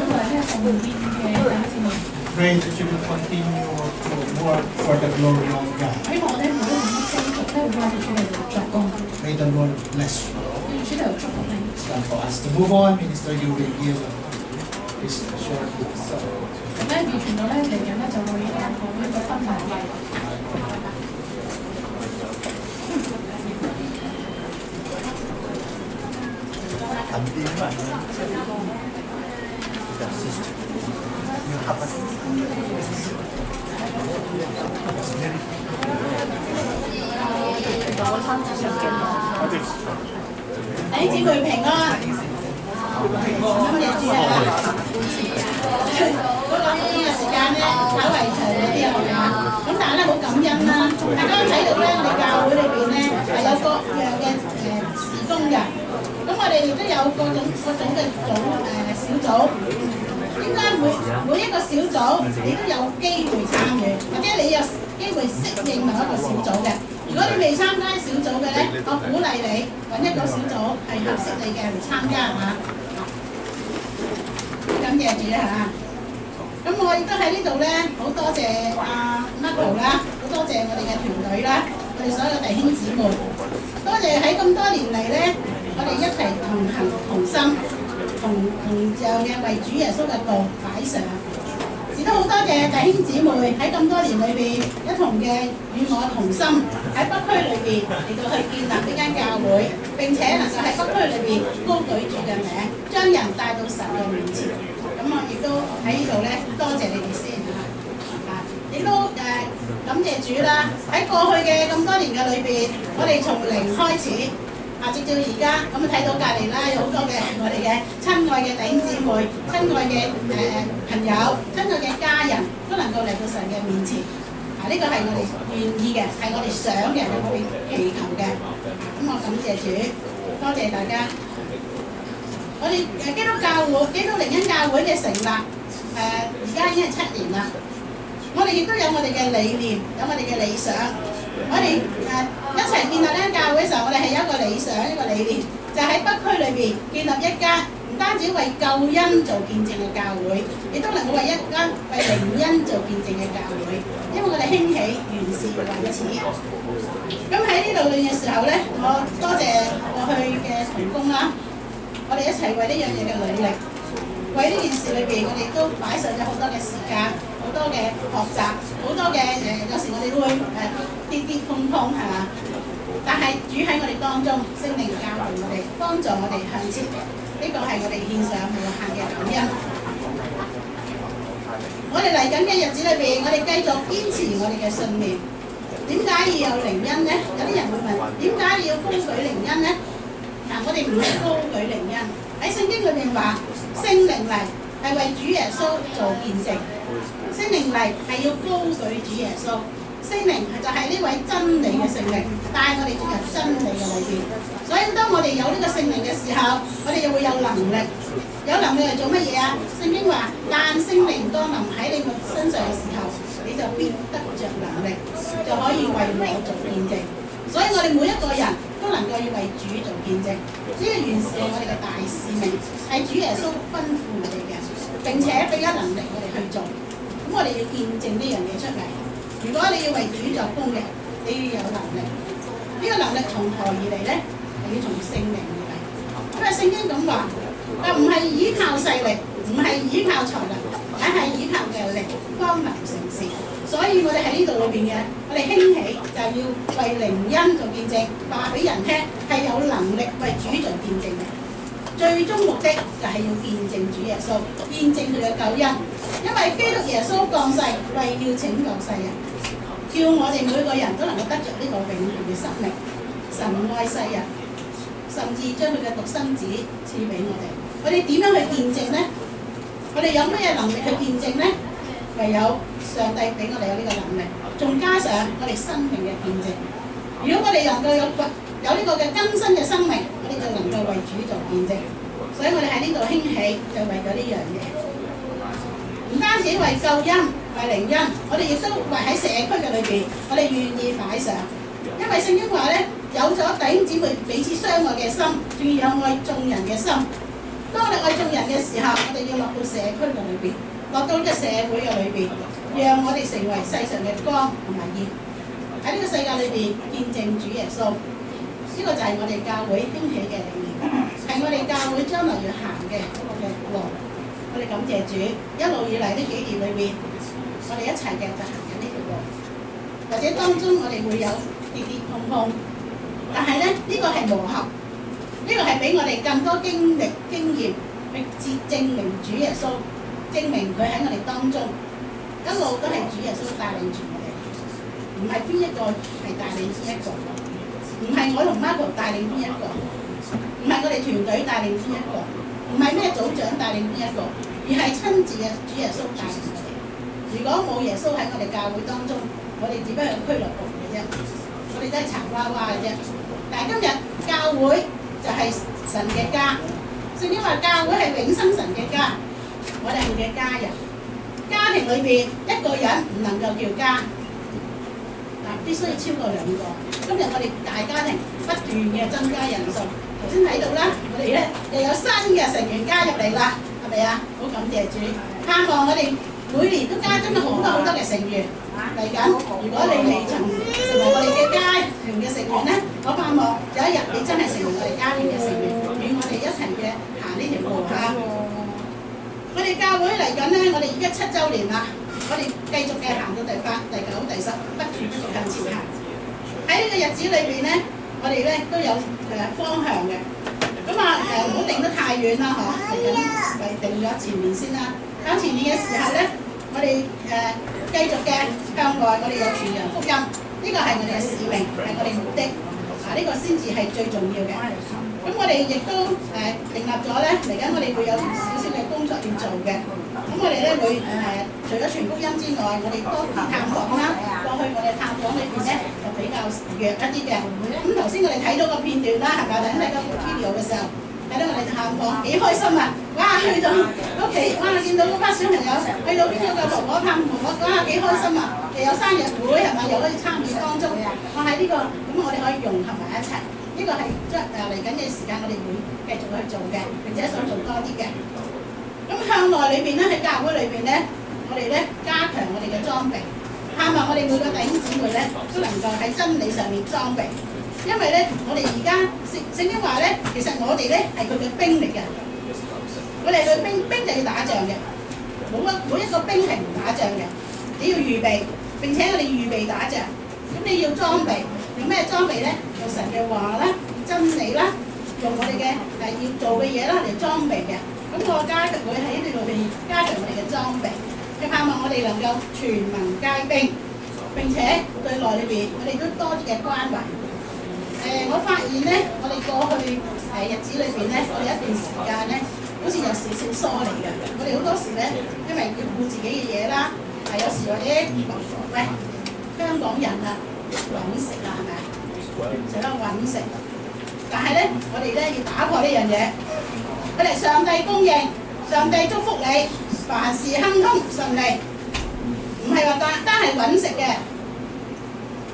位咧奉獻嘅弟兄姊妹。 Pray that you will continue to work for the glory of God. 希望咧每一年繼續咧為主嚟到作工， May the Lord bless you. 為主嚟到祝福你。It's time for us to move on. Minister, you will give this short so 咁咧，預傳到咧嚟緊咧就會講一個分享嘅。弟兄姊妹平安，感謝主啊！嗰個呢個時間咧稍為長啲啊，咁但係咧好感恩啦。大家睇到咧，我哋教會裏邊咧係有各樣嘅事工嘅。咁我哋哋亦都有各種嘅小組。應該每一個小組你都有機會參與，或者你有機會適應某一個小組嘅。如果你未參加小組嘅咧，我鼓勵你揾一個小組係合適你嘅嚟參加嚇。感謝主嚇。咁我亦都喺呢度咧，好多謝阿 Marco 啦，好多謝我哋嘅團隊啦，我哋所有弟兄姊妹，多謝喺咁多年嚟咧，我哋一齊同行同心。同樣嘅為主耶穌嘅道擺上，亦都好多謝弟兄姊妹喺咁多年裏邊一同嘅與我同心喺北區裏邊嚟到去建立呢間教會，並且能夠喺北區裏邊高舉主嘅名，將人帶到神嘅面前。咁我亦都喺呢度咧，多謝你哋先嚇，亦都感謝主啦！喺過去嘅咁多年嘅裏邊，我哋從零開始。直至而家咁睇到隔離啦，有好多嘅我哋嘅親愛嘅弟兄姊妹、親愛嘅朋友、親愛嘅家人，都能夠嚟到神嘅面前。呢個係我哋願意嘅，係我哋想嘅，我哋祈求嘅。咁我感謝主，多謝大家。我哋基督教會、基督靈恩教會嘅成立，而家已經係7年啦。我哋亦都有我哋嘅理念，有我哋嘅理想。我哋一齊建立呢間教會嘅時候，我哋係有一個理想、一個理念，就喺北區裏邊建立一間唔單止為救恩做見證嘅教會，亦都能夠為一間為靈恩做見證嘅教會。因為我哋興起原是為此。咁喺呢度嘅時候咧，我多謝過去嘅同工啦，我哋一齊為呢樣嘢嘅努力，為呢件事裏邊，我哋都擺上咗好多嘅時間。好多嘅學習，好多嘅有時我哋都會跌跌碰碰係嘛，但係主喺我哋當中，聖靈教導我哋，幫助我哋向前，呢個係我哋獻上無限嘅感恩。我哋嚟緊嘅日子裏邊，我哋繼續堅持我哋嘅信念。點解要有靈恩呢？有啲人會問，點解要高舉靈恩呢？我哋唔係高舉靈恩，喺聖經裏邊話，聖靈嚟係為主耶穌做見證。聖靈嚟係要高舉主耶穌，聖靈就係呢位真理嘅聖靈，帶我哋進入真理嘅裏邊。所以當我哋有呢個聖靈嘅時候，我哋又會有能力。有能力嚟做乜嘢啊？聖經話：但聖靈當臨喺你個身上嘅時候，你就必得着能力，就可以為我做見證。所以我哋每一個人都能夠要為主做見證。呢個原是我哋嘅大使命，係主耶穌吩咐我哋嘅，並且俾咗能力我哋去做。咁我哋要見證呢樣嘢出嚟。如果你要為主作工嘅，你要有能力。呢個能力從何而嚟咧？係要從聖靈而嚟。因為聖經咁話，唔係依靠勢力，唔係依靠才能，而係依靠嘅力方能成事。所以我哋喺呢度裏邊嘅，我哋興起就要為靈恩做見證，話俾人聽係有能力為主做見證嘅。最終目的就係要見證主耶穌，見證佢嘅救恩。因為基督耶穌降世為要拯救世人，叫我哋每個人都能夠得着呢個永恆嘅生命。神愛世人，甚至將佢嘅獨生子賜俾我哋。我哋點樣去見證呢？我哋有咩能力去見證呢？唯有上帝俾我哋有呢個能力，仲加上我哋生命嘅見證。如果我哋能夠有呢個嘅更新嘅生命，我哋就能夠為主做見證。所以我哋喺呢度興起，就為咗呢樣嘢。唔單止為救恩、為靈恩，我哋亦都為喺社區嘅裏邊，我哋願意擺上。因為聖經話咧，有咗弟兄姊妹彼此相愛嘅心，仲要有愛眾人嘅心。當我哋愛眾人嘅時候，我哋要落到社區嘅裏邊，落到呢個社會嘅裏邊，讓我哋成為世上嘅光同埋鹽，喺呢個世界裏邊見證主耶穌。呢個就係我哋教會興起嘅理念，係我哋教會將來要行嘅一個嘅路。我哋感謝主，一路以嚟呢幾年裏邊，我哋一齊嘅就行緊呢條路。或者當中我哋會有跌跌碰碰，但係咧呢個係磨合，呢個係俾我哋更多經歷經驗，去證明主耶穌，證明佢喺我哋當中一路都係主耶穌帶領住我哋，唔係邊一個係帶領邊一個，唔係我同 Marco 帶領邊一個，唔係我哋團隊帶領邊一個，唔係咩組長帶領邊一個，而係親自嘅主耶穌帶領我哋。如果冇耶穌喺我哋教會當中，我哋只不過係俱樂部嘅啫，我哋都係殘娃娃嘅啫。但係今日教會就係神嘅家。聖經話教會係永生神嘅家，我哋係佢嘅家人。家庭裏邊一個人唔能夠叫家，必須要超過2個。今日我哋大家庭不斷嘅增加人數，頭先睇到啦，我哋咧又有新嘅成員加入嚟啦，係咪啊？好感謝主，盼望我哋每年都加增咗好多嘅成員嚟緊。如果你未曾成為我哋嘅家庭嘅成員咧，我盼望有一日你真係成為我哋家庭嘅成員，與我哋一齊嘅行呢條路嚇。我哋教會嚟緊咧，我哋而家7週年啦，我哋繼續嘅行到第8、第9、第10，不斷向前行。喺呢個日子裏邊咧，我哋咧都有方向嘅。咁啊唔好定得太遠啦，嗬，嚟緊咪定咗前面先啦。喺前面嘅時候咧，我哋繼續嘅向外，我哋有傳揚福音，呢個係我哋嘅使命，係我哋目的。呢個先至係最重要嘅。咁我哋亦都訂立咗咧，嚟緊我哋會有少少嘅工作要做嘅。咁我哋咧會除咗傳福音之外，我哋多啲探訪啦。過去我哋探訪裏邊咧就比較弱一啲嘅。咁頭先我哋睇到個片段啦，係咪？睇個 video 嘅時候，睇到我哋探訪幾開心啊！哇，去到屋企，哇，見到嗰班小朋友去到邊個嘅婆婆探婆婆，哇，幾開心啊！又有生日會係咪？又可以參與當中。我喺呢個咁我哋可以融合埋一齊。呢個係即係嚟緊嘅時間，我哋會繼續去做嘅，並且想做多啲嘅。咁向內裏邊咧，喺教會裏邊咧，我哋咧加強我哋嘅裝備，盼望我哋每個弟兄姊妹咧都能夠喺真理上面裝備。因為咧，我哋而家聖經話咧，其實我哋咧係佢嘅兵嚟嘅，我哋嘅兵就要打仗嘅，每一個兵係唔打仗嘅，你要預備，並且我哋預備打仗。咁你要裝備，用咩裝備咧？用神嘅話啦，真理啦，用我哋嘅要做嘅嘢啦嚟裝備嘅。咁我會喺呢度邊加強我哋嘅裝備，就盼望我哋能夠全民皆兵，並且對內裏邊我哋都多啲嘅關懷。我發現咧，我哋過去日子裏邊咧，我哋一段時間咧，好似有少少疏離嘅。我哋好多時咧，因為要顧自己嘅嘢啦，有時或者喂香港人啊揾食啊，係咪啊？成日揾食，但係咧，我哋咧要打破呢樣嘢。佢哋上帝供應，上帝祝福你，凡事亨通順利，唔係話單係揾食嘅。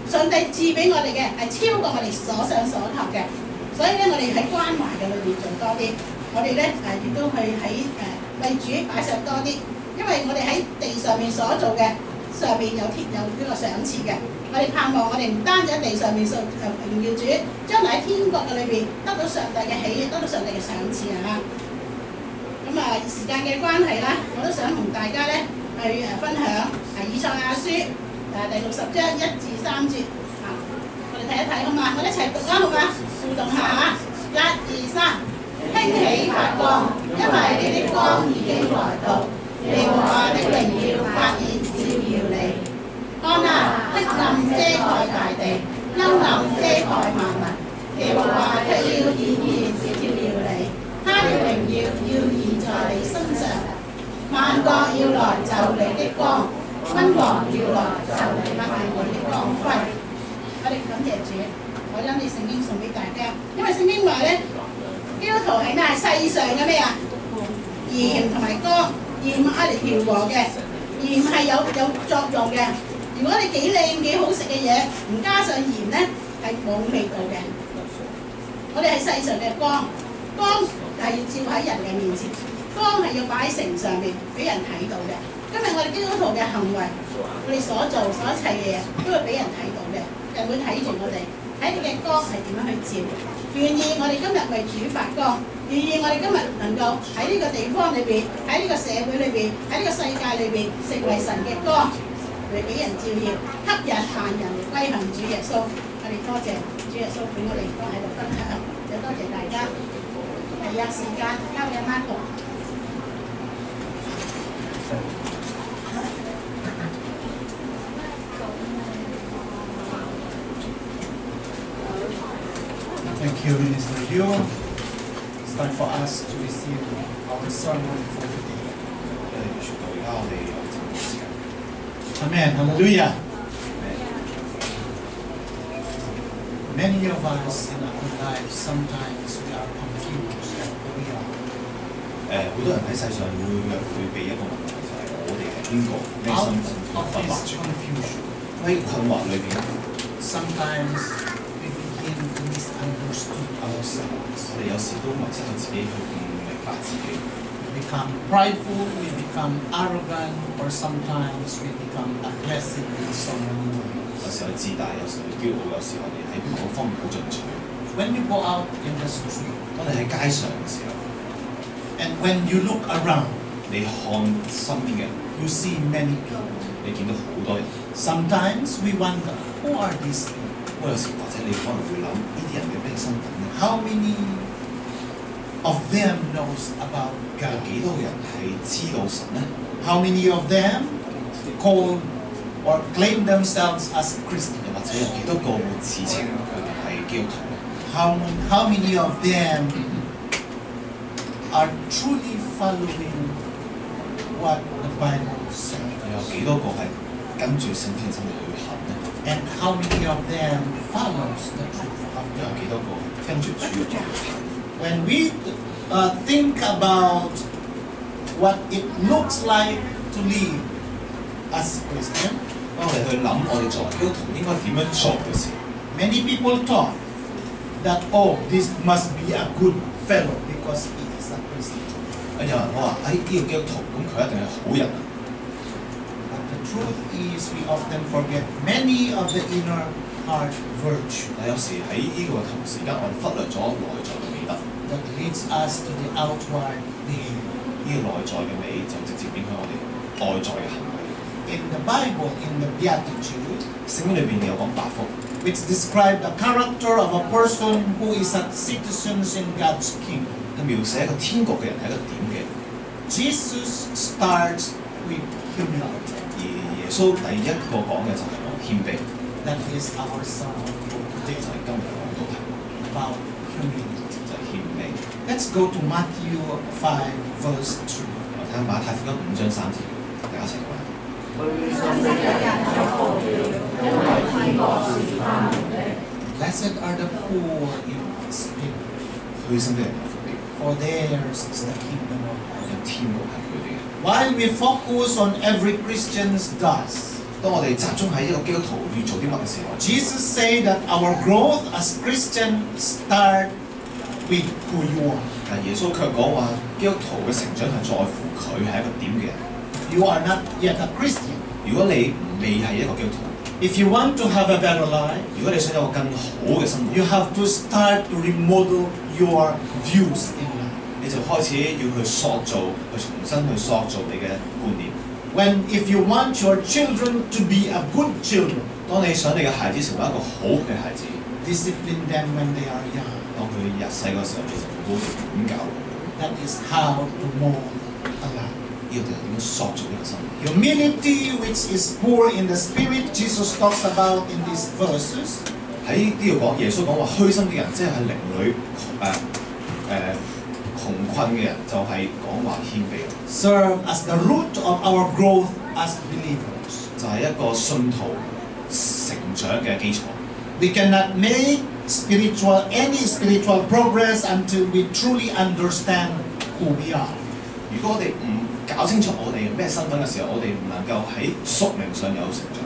上帝賜俾我哋嘅係超過我哋所想所求嘅，所以咧我哋喺關懷嘅裏邊做多啲，我哋咧亦都去喺為主擺上多啲，因為我哋喺地上面所做嘅上面有呢個賞賜嘅，我哋盼望我哋唔單止喺地上面榮耀主，將來喺天國嘅裏邊得到上帝嘅喜悅，得到上帝嘅賞賜啊！咁時間嘅關係啦，我都想同大家咧去分享以賽亞書。第60章1至3節我哋睇一睇好嘛？我哋一齊讀啦，好嘛？互動下嚇，1、2、3，興起發光，因為你的光已經來到，耶和華的榮耀發現照耀你。看啊，黑暗遮蓋大地，幽暗遮蓋萬民，耶和華卻要顯現照耀你，他的榮耀要現在你身上，萬國要來就你的光。君王要來就你不係我的光輝。我哋感謝主，我將啲聖經送俾大家，因為聖經話咧，基督徒係咩？係世上嘅咩啊？鹽同埋光，鹽係嚟調和嘅，鹽係有作用嘅。如果你幾靚幾好食嘅嘢，唔加上鹽咧，係冇味道嘅。我哋係世上嘅光，光係要照喺人嘅面前，光係要擺喺城上面俾人睇到嘅。今日我哋基督徒嘅行為，我哋所做所一切嘅嘢，都會俾人睇到嘅，人會睇住我哋，睇你嘅光係點樣去照。願意我哋今日為主發光，願意我哋今日能夠喺呢個地方裏邊，喺呢個社會裏邊，喺呢個世界裏邊，成為神嘅光，嚟俾人照耀，吸引萬人嚟歸向主耶穌。我哋多謝主耶穌俾我哋都喺度分享，又多謝大家。時間交俾阿媽讀。Thank you, Minister Yu. It's time for us to receive our sermon for today. Amen. Hallelujah. Many of us in our lives, sometimes we are confused at who we are. 好多人喺世上會被一個問題就係我哋係邊個咩身份 Out 困 of 惑 this 住。 confusion, 喺困惑裏邊， sometimes we begin to misunderstand ourselves. 我哋有時都迷失咗自己，去唔明白自己。 We become prideful, we become arrogant, or sometimes we become aggressive in so many ways. 有時候自大，有時候驕傲，有時候我哋喺某方面好進取。 When you go out in the street, 當你喺街上嘅時候， and when you look around, 你看身邊嘅人， you see many people. 你見到好多人。 Sometimes we wonder, who are these people? 有時或者你可能會諗呢啲人嘅咩身份咧？ How many of them knows about 有 God? 幾多個人係知道神咧？ How many of them call or claim themselves as Christians? 又或者有幾多個會自稱佢哋係基督徒咧？ How many of them are truly following what the Bible says? 有幾多個係跟住聖經真係去行咧？ And how many of them follows the truth of 有 God? 幾多個跟住主嘅去行？ When we think about what it looks like to live as Christian, 當我哋去諗我哋作為基督徒應該點樣做嘅時候， many people thought that, oh, this must be a good fellow because he is a Christian. 有人我話：呢個基督徒咁佢一定係好人啊！ But the truth is we often forget many of the inner heart virtue 但有時喺呢個同時間，我哋忽略咗內在嘅美德。 that leads us to the outward behavior. 呢個內在嘅美就直接影響我哋外在嘅行為。 In the Bible, in the Beatitude, 聖經裏邊有講八福， which describe the character of a person who is a citizen in God's kingdom, 佢描寫一個天國嘅人係一個點嘅， Jesus starts with humility. 而耶穌第一個講嘅就係講謙卑， That is our sermon for 就 today 係今日講到題， about humility. 就係謙卑。 Let's go to Matthew 5, verse 2. 我睇下馬太福音5章3節，大家一齊講。 Blessed are the poor in spirit, 虛心的人有福了， for theirs is the kingdom of heaven. 因天國係佢哋嘅。 While we focus on every Christian's does, 當我哋集中喺一個基督徒要做啲乜嘅時候， Jesus said that our growth as Christians start with who you are. 但耶穌卻講話，基督徒嘅成長係在乎佢係一個點嘅人。 You are not yet a Christian. 如果你未係一個基督徒， If you want to have a better life, 如果你想有個更好嘅生活， you have to start to remodel your views in life. 你就開始要去塑造，去重新去塑造你嘅觀念。If you want your children to be a good children, 當你想你嘅孩子成為一個好嘅孩子， discipline them when they are young. 當佢日細嗰時候，你就好好點教佢。 That is how to mold a life. 呢個就係點樣塑造呢個生活。 Humility, which is poor in the spirit, Jesus talks about in these verses. 喺呢度講，耶穌講話虛心嘅人，即係靈裏窮困嘅人，就係講話謙卑， Serve as the root of our growth as believers. 就係一個信徒成長嘅基礎。 We cannot make any spiritual progress until we truly understand who we are. 如果我哋唔搞清楚我哋咩身份嘅時候，我哋唔能夠喺屬靈上有成長。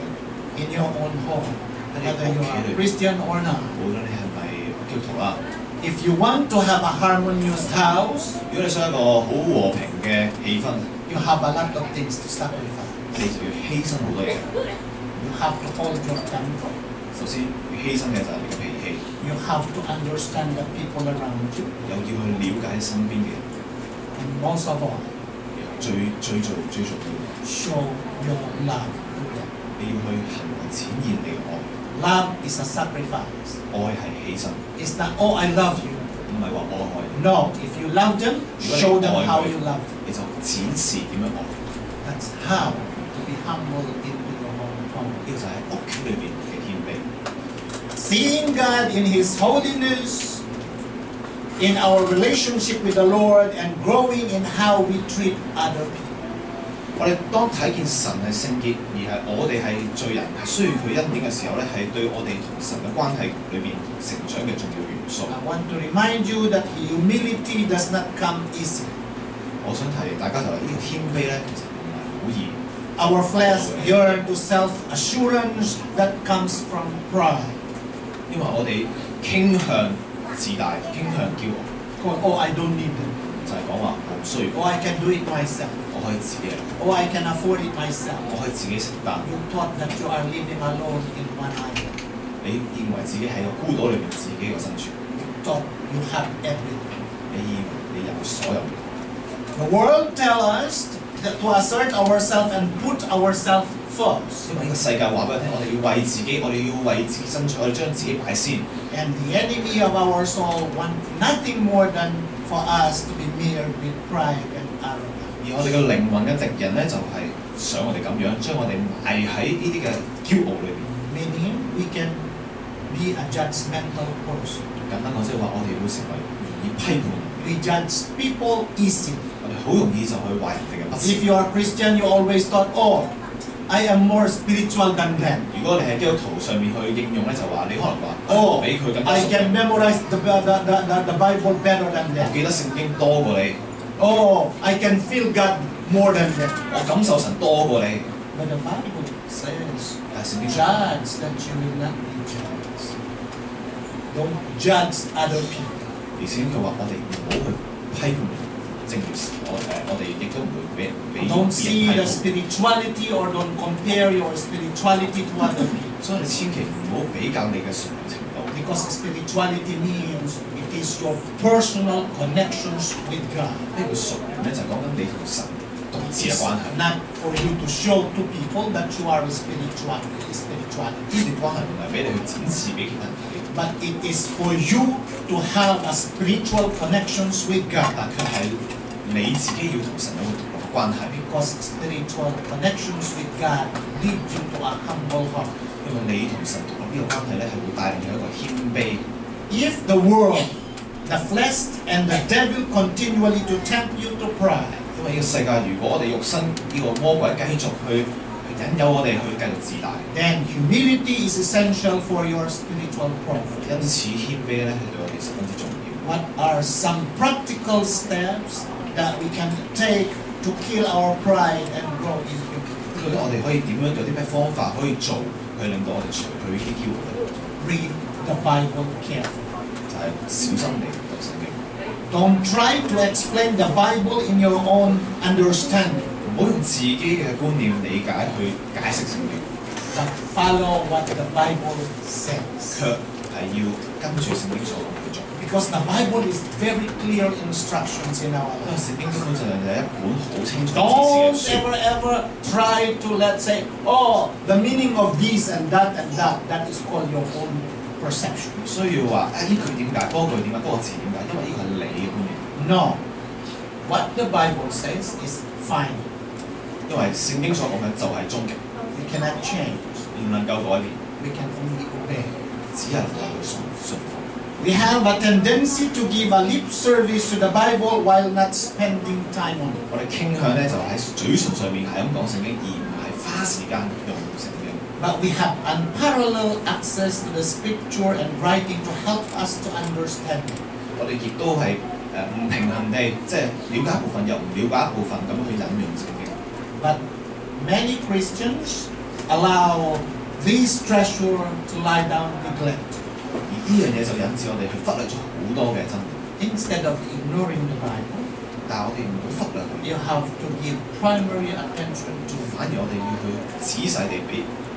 In your own home, whether you are Christian or not. 無論你係咪基督徒啦， If you want to have a harmonious house, 如果你想一個好和平嘅氣氛， you have a lot of things to sacrifice. 你就要犧牲好多嘢。 You have to hold your temper. 首先要犧牲嘅就係你嘅脾氣， You have to understand the people around you. 又要去了解身邊嘅人， And most of all, 最重要嘅， show your love to them. 你要去行為展現你嘅愛。 Love is a sacrifice. 愛係犧牲， It's not, oh, I love you. 唔係話我愛你。 No, if you love them, show them how you love them. 你就展示點樣愛。 That's how to be humble into your own home. 呢個就係屋企裏邊嘅謙卑。 Seeing God in His holiness, in our relationship with the Lord, and growing in how we treat other people. 我哋當睇見神係聖潔，而係我哋係罪人，係需要佢恩典嘅時候咧，係對我哋同神嘅關係裏邊成長嘅重要元素。I want to remind you that humility does not come easy. 我想提大家就係呢個謙卑咧，其實唔係好易。Our flesh yearns to self-assurance that comes from pride. 因為我哋傾向自大，傾向驕傲。Oh, I don't need it. 就係講話我唔需要， Oh, I can do it myself. 我可以自己嚟， Oh, I can afford it myself. 我可以自己承擔。 You thought that you are living alone in one island. 你認為自己喺個孤島裏面自己嘅生存， You thought you have everything. 你以為你有所有嘅。 The world tells us that to assert ourselves and put ourselves first. 因為呢個世界話俾我聽，我哋要為自己，我哋要為自己爭取，我哋將自己擺先。 And the enemy of our soul wants nothing more than for us to be mirrored with pride and arrogance. 而我哋嘅靈魂嘅敵人咧，就係想我哋咁樣，將我哋埋喺呢啲嘅驕傲裏邊。Meaning we can be a judgmental person. 簡單講，即係話我哋會成為容易批判， We judge people easily. 我哋好容易就去話人哋嘅不是。 If you are Christian, you always thought, oh, I am more spiritual than them. 如果你喺基督徒上面去應用咧，就話你可能話，Oh, 比佢更加 I 熟。 can memorize the Bible better than 我 them. 記得聖經多過你， Oh, I can feel God more than them. 我感受神多過你。 But the Bible says, 但係聖經上 judge that you will not be judged. Don't judge other people. 而聖經佢話我哋唔好去批判人，正如我哋亦都唔會俾 Don't 別 see 人 the 批判。 spirituality or don't compare your spirituality to other people. 所以你千祈唔好比較你嘅屬靈程度， Because spirituality means it is your personal connections with God. 呢個屬靈咧就講緊你同神獨自嘅 It's 關係。 not for you to show to people that you are spiritual. 呢啲關係唔係俾你去展示俾其他人睇， But it is for you to have a spiritual connections with God. 但卻係你自己要同神有個獨立嘅關係。 Because spiritual connections with God lead you to a humble heart. 因為你同神獨立呢個關係咧，係會帶領你一個謙卑。 If the world, the flesh, and the devil continually to tempt you to pride, 因為呢個世界，如果我哋肉身呢個魔鬼繼續去引誘我哋去繼續自大， then humility is essential for your spiritual growth. 因此謙卑咧係對我哋十分之重要。 What are some practical steps that we can take to kill our pride and grow in humility? 究竟我哋可以點樣有啲咩方法可以做，去令到我哋除去呢啲驕傲咧？ Read the Bible carefully. 就係小心地讀聖經， Don't try to explain the Bible in your own understanding, 唔好用自己嘅觀念理解去解釋聖經， but follow what the Bible says. 卻係要跟住聖經所講去做。 Because the Bible is very clear instructions in our 因為 life. 聖經根本就係一本好清楚指 Don't 示嘅書。 ever try to, let's say, oh, the meaning of this and that and that. That is called your own perception. 唔需要話呢句點解，嗰句點解，嗰個字點解，因為呢個係你嘅觀念。 No. What the Bible says is final. 因為聖經所講嘅就係終極， We cannot change. 唔能夠改變， We can only obey. 只係能夠去信服。 We have a tendency to give a lip service to the Bible while not spending time on it. 我哋傾向咧就喺嘴唇上面係咁講聖經，而唔係花時間用聖經。 But we have unparalleled access to the scripture and writing to help us to understand it. 我哋亦都係唔平衡地，即係了解一部分又唔了解一部分咁去引用聖經。 But many Christians allow this treasure to lie down neglect. 而呢樣嘢就引致我哋去忽略咗好多嘅真理。 Instead of ignoring the Bible, 但係我哋唔好忽略佢， you have to give primary attention to it 反而我哋要去仔細地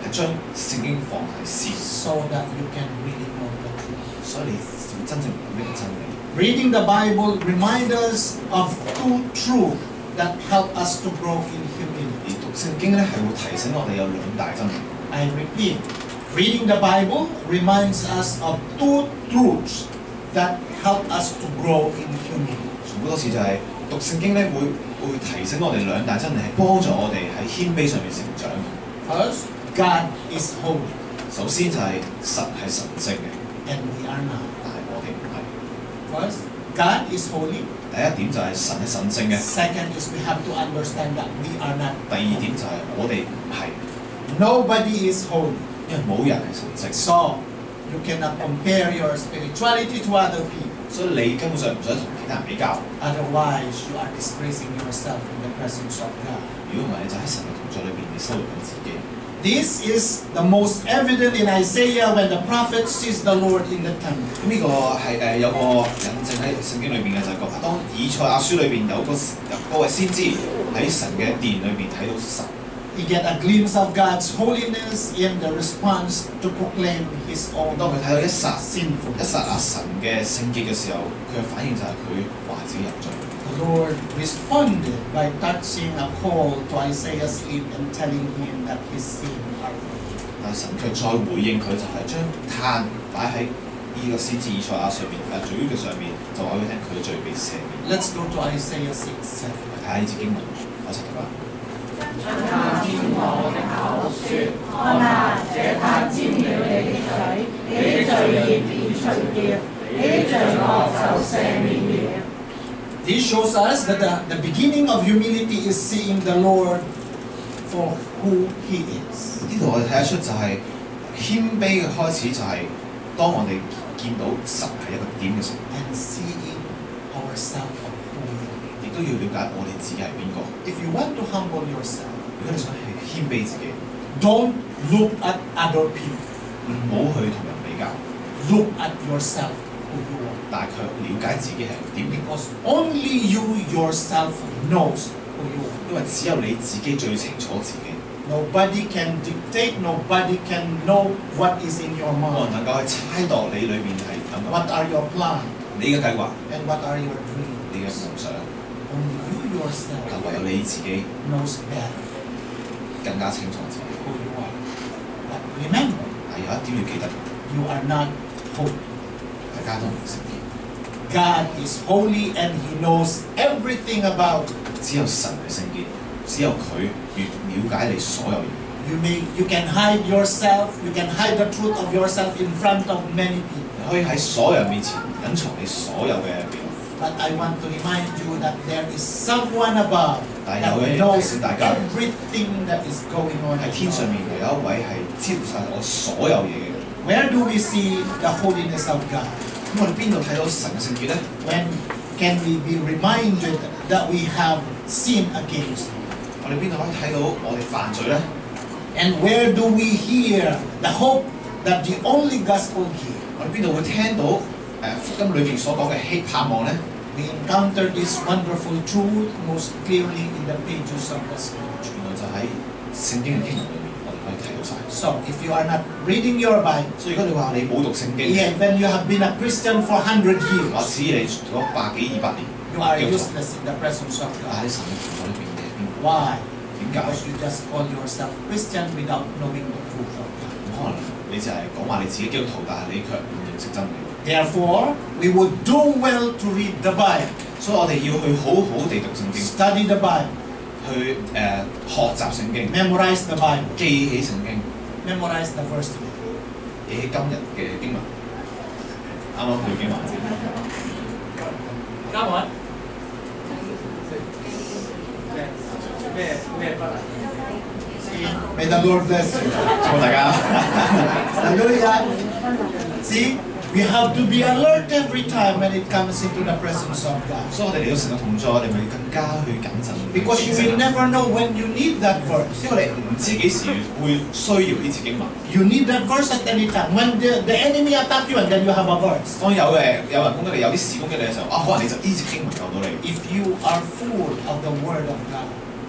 係將聖經放喺先， so that you can really know the truth. 所以你要真正明呢個真理。 Reading the Bible reminds us of two truths that help us to grow in 而 humility. 讀聖經咧係會提醒我哋有兩大真理。 I repeat, reading the Bible reminds us of two truths that help us to grow in humility. 重複多次就係讀聖經咧會提醒我哋兩大真理，係幫助我哋喺謙卑上面成長。 First, God is holy, 首先就係神係神聖嘅， and we are not. 但係我哋唔係。 First, God is holy, 第第一點就係神係神聖嘅， Second is we have to understand that we are not. 第二點就係我哋唔係， Nobody is holy. 因為冇人係神聖， So you cannot compare your spirituality to other people. 所以你根本上唔想同其他人比較。 Otherwise, you are disgracing yourself in the presence of God. 如果唔係，你就喺神嘅同在裏邊，你羞辱緊自己。 This is the most evident in Isaiah when the prophet sees the Lord in the temple. 咁呢個係有個印證喺聖經裏邊嘅就係講，當以賽亞書裏邊有嗰位先知喺神嘅殿裏邊睇到神。 He get a glimpse of God's holiness in the response to proclaim His own 當佢睇到一剎 sinful. 神嘅聖潔嘅時候，佢嘅反應就係佢話自己有罪。 The Lord responded by touching a coal to Isaiah's lip and telling him that his sins are forgiven. 但神卻再回應佢，就係將炭擺喺呢個先知以賽亞上面，嘴嘅上面，就話俾佢聽佢嘅罪被赦免。 Let's go to Isaiah 6:7. 睇下呢節經文，我一齊讀啦。 他沾我的口說：看啊，這炭沾了你的嘴，你的罪孽便除掉，你的罪惡就赦免了。 This shows us that the beginning of humility is seeing the Lord for who He is. 呢度我哋睇得出就係謙卑嘅開始，就係當我哋見到神係一個點嘅時候， And seeing ourselves for who we are. 亦都要了解我哋自己係邊個。 If you want to humble yourself, 如果你想去謙卑自己， don't look at other people. 唔好去同人比較， Look at yourself who you are. 但係卻了解自己係點。 Because only you yourself knows who you are. 因為只有你自己最清楚自己， Nobody can dictate, nobody can know what is in your 冇人 mind. 能夠去猜度你裏面係點樣。 What are your plans 你嘅計劃， and what are your dreams? 你嘅夢想， Only you yourself 但唯有你自己 knows better 更加清楚自己。 who you are. But remember, 但有一點要記得， you are not holy. 大家都唔聖潔， God is holy and He knows everything about you. 只有神係聖潔，只有佢越了解你所有嘢。 You can hide yourself, you can hide the truth of yourself in front of many people. 你可以喺所有人面前隱藏你所有嘅秘密， But I want to remind you that there is someone above 但 that 有嘅 knows 提醒大家 everything that is going on 喺 in 天 your 上面 life. 有一位係知道晒我所有嘢嘅。 Where do we see the holiness of God? 咁我哋邊度睇到神嘅聖潔咧？ When can we be reminded that we have sinned against Him? 我哋邊度可以睇到我哋犯罪咧？ And where do we hear the hope that the only gospel gives? 我哋邊度會聽到福音裏面所講嘅盼望咧？ We encounter this wonderful truth most clearly in the pages of the Scripture. 原來就喺聖經嘅經文裏面，我哋可以睇到晒。 So, if you are not reading your Bible, 所以如果你話你冇讀聖經， even you have been a Christian for 100或 years, 者你做咗100幾200年， you are useless in the presence of 但喺 God. 神嘅同在裏邊嘅邊個？ Why? 點解？ Because you just call yourself Christian without knowing the truth of God. 可能你就係講話你自己基督徒，但係你卻唔認識真理。 Therefore, we would do well to read the Bible, 所以我哋要去好好地讀聖經， study the Bible, 去學習聖經， memorize the Bible, 記起聖經， memorize the verse today. 記起今日嘅經文。啱啱佢經文先。 Come on. May the Lord bless you. 祝福大家。 Hallelujah. See, we have to be alert every time when it comes into the presence of God. 所以我哋嚟到神嘅同在，我哋咪更加去謹慎。 Because you will never know when you need that verse. 因為你唔知幾時會需要呢節經文。 You need that verse at any time. When the enemy attack you and then you have a verse. 當有人攻擊你，有啲事攻擊你嘅時候，可能你就呢節經文救到你。 If you are full of the word of God,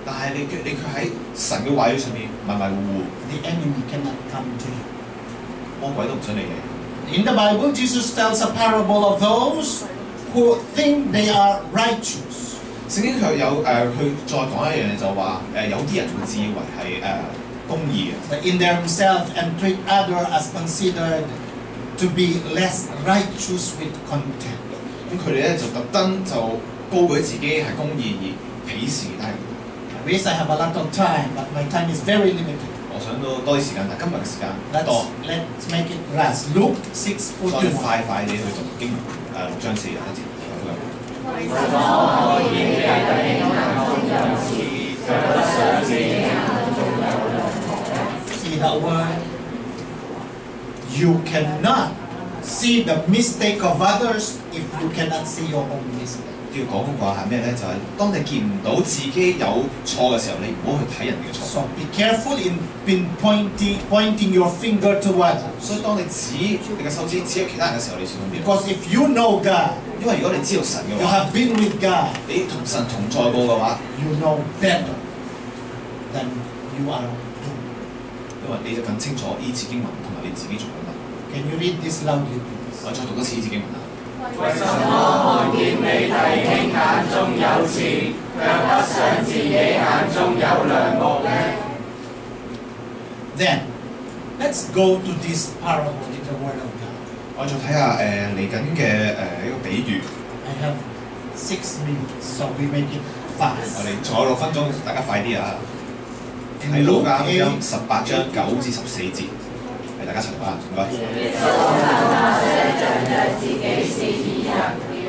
但係你卻喺神嘅話語上面迷迷糊糊， the enemy cannot come to you. 魔鬼都唔想理你。 In the Bible, Jesus tells a parable of those who think they are righteous. 聖經佢有佢再講一樣嘢就話有啲人會自以為係公義嘅， In themselves and treat others as considered to be less righteous with contempt. 咁佢哋咧就特登就高舉自己係公義而鄙視其他人。 I wish I have a lot of time, but my time is very limited. 我想到多啲時間，但今日嘅時間多， Let's make it last. Luke 所以 6:41. 快啲去讀經文6章41節。為什麼我見你弟兄眼中有刺，卻不想自己眼中有樑木呢？ See that one? You cannot see the mistake of others if you cannot see your own mistake. 要講嗰個係咩咧？就係、當你見唔到自己有錯嘅時候，你唔好去睇人哋嘅錯。 So be careful in pointing your finger to others. 所以當你指你嘅手指指喺其他人嘅時候，你小心啲。 Because if you know God, 因為如果你知道神嘅 you 話， have been with God, 你同神同在過嘅話， you know better than you are doing. 因為你就更清楚呢次經文同埋你自己做緊乜。 Can you read this loudly, please? 我再讀多次呢次經文啊！為什麼看見你弟兄眼中有刺，卻不想自己眼中有樑木呢？ Then, let's go to this parable in the Word of God. 我再睇下嚟緊嘅一個比喻。 I have 6 minutes, so we make it 我 fast. 哋仲有6分鐘，大家快啲啊！喺 In 路 Luke 加福音 8, 18章9至14節，係大家一齊讀啊！唔該。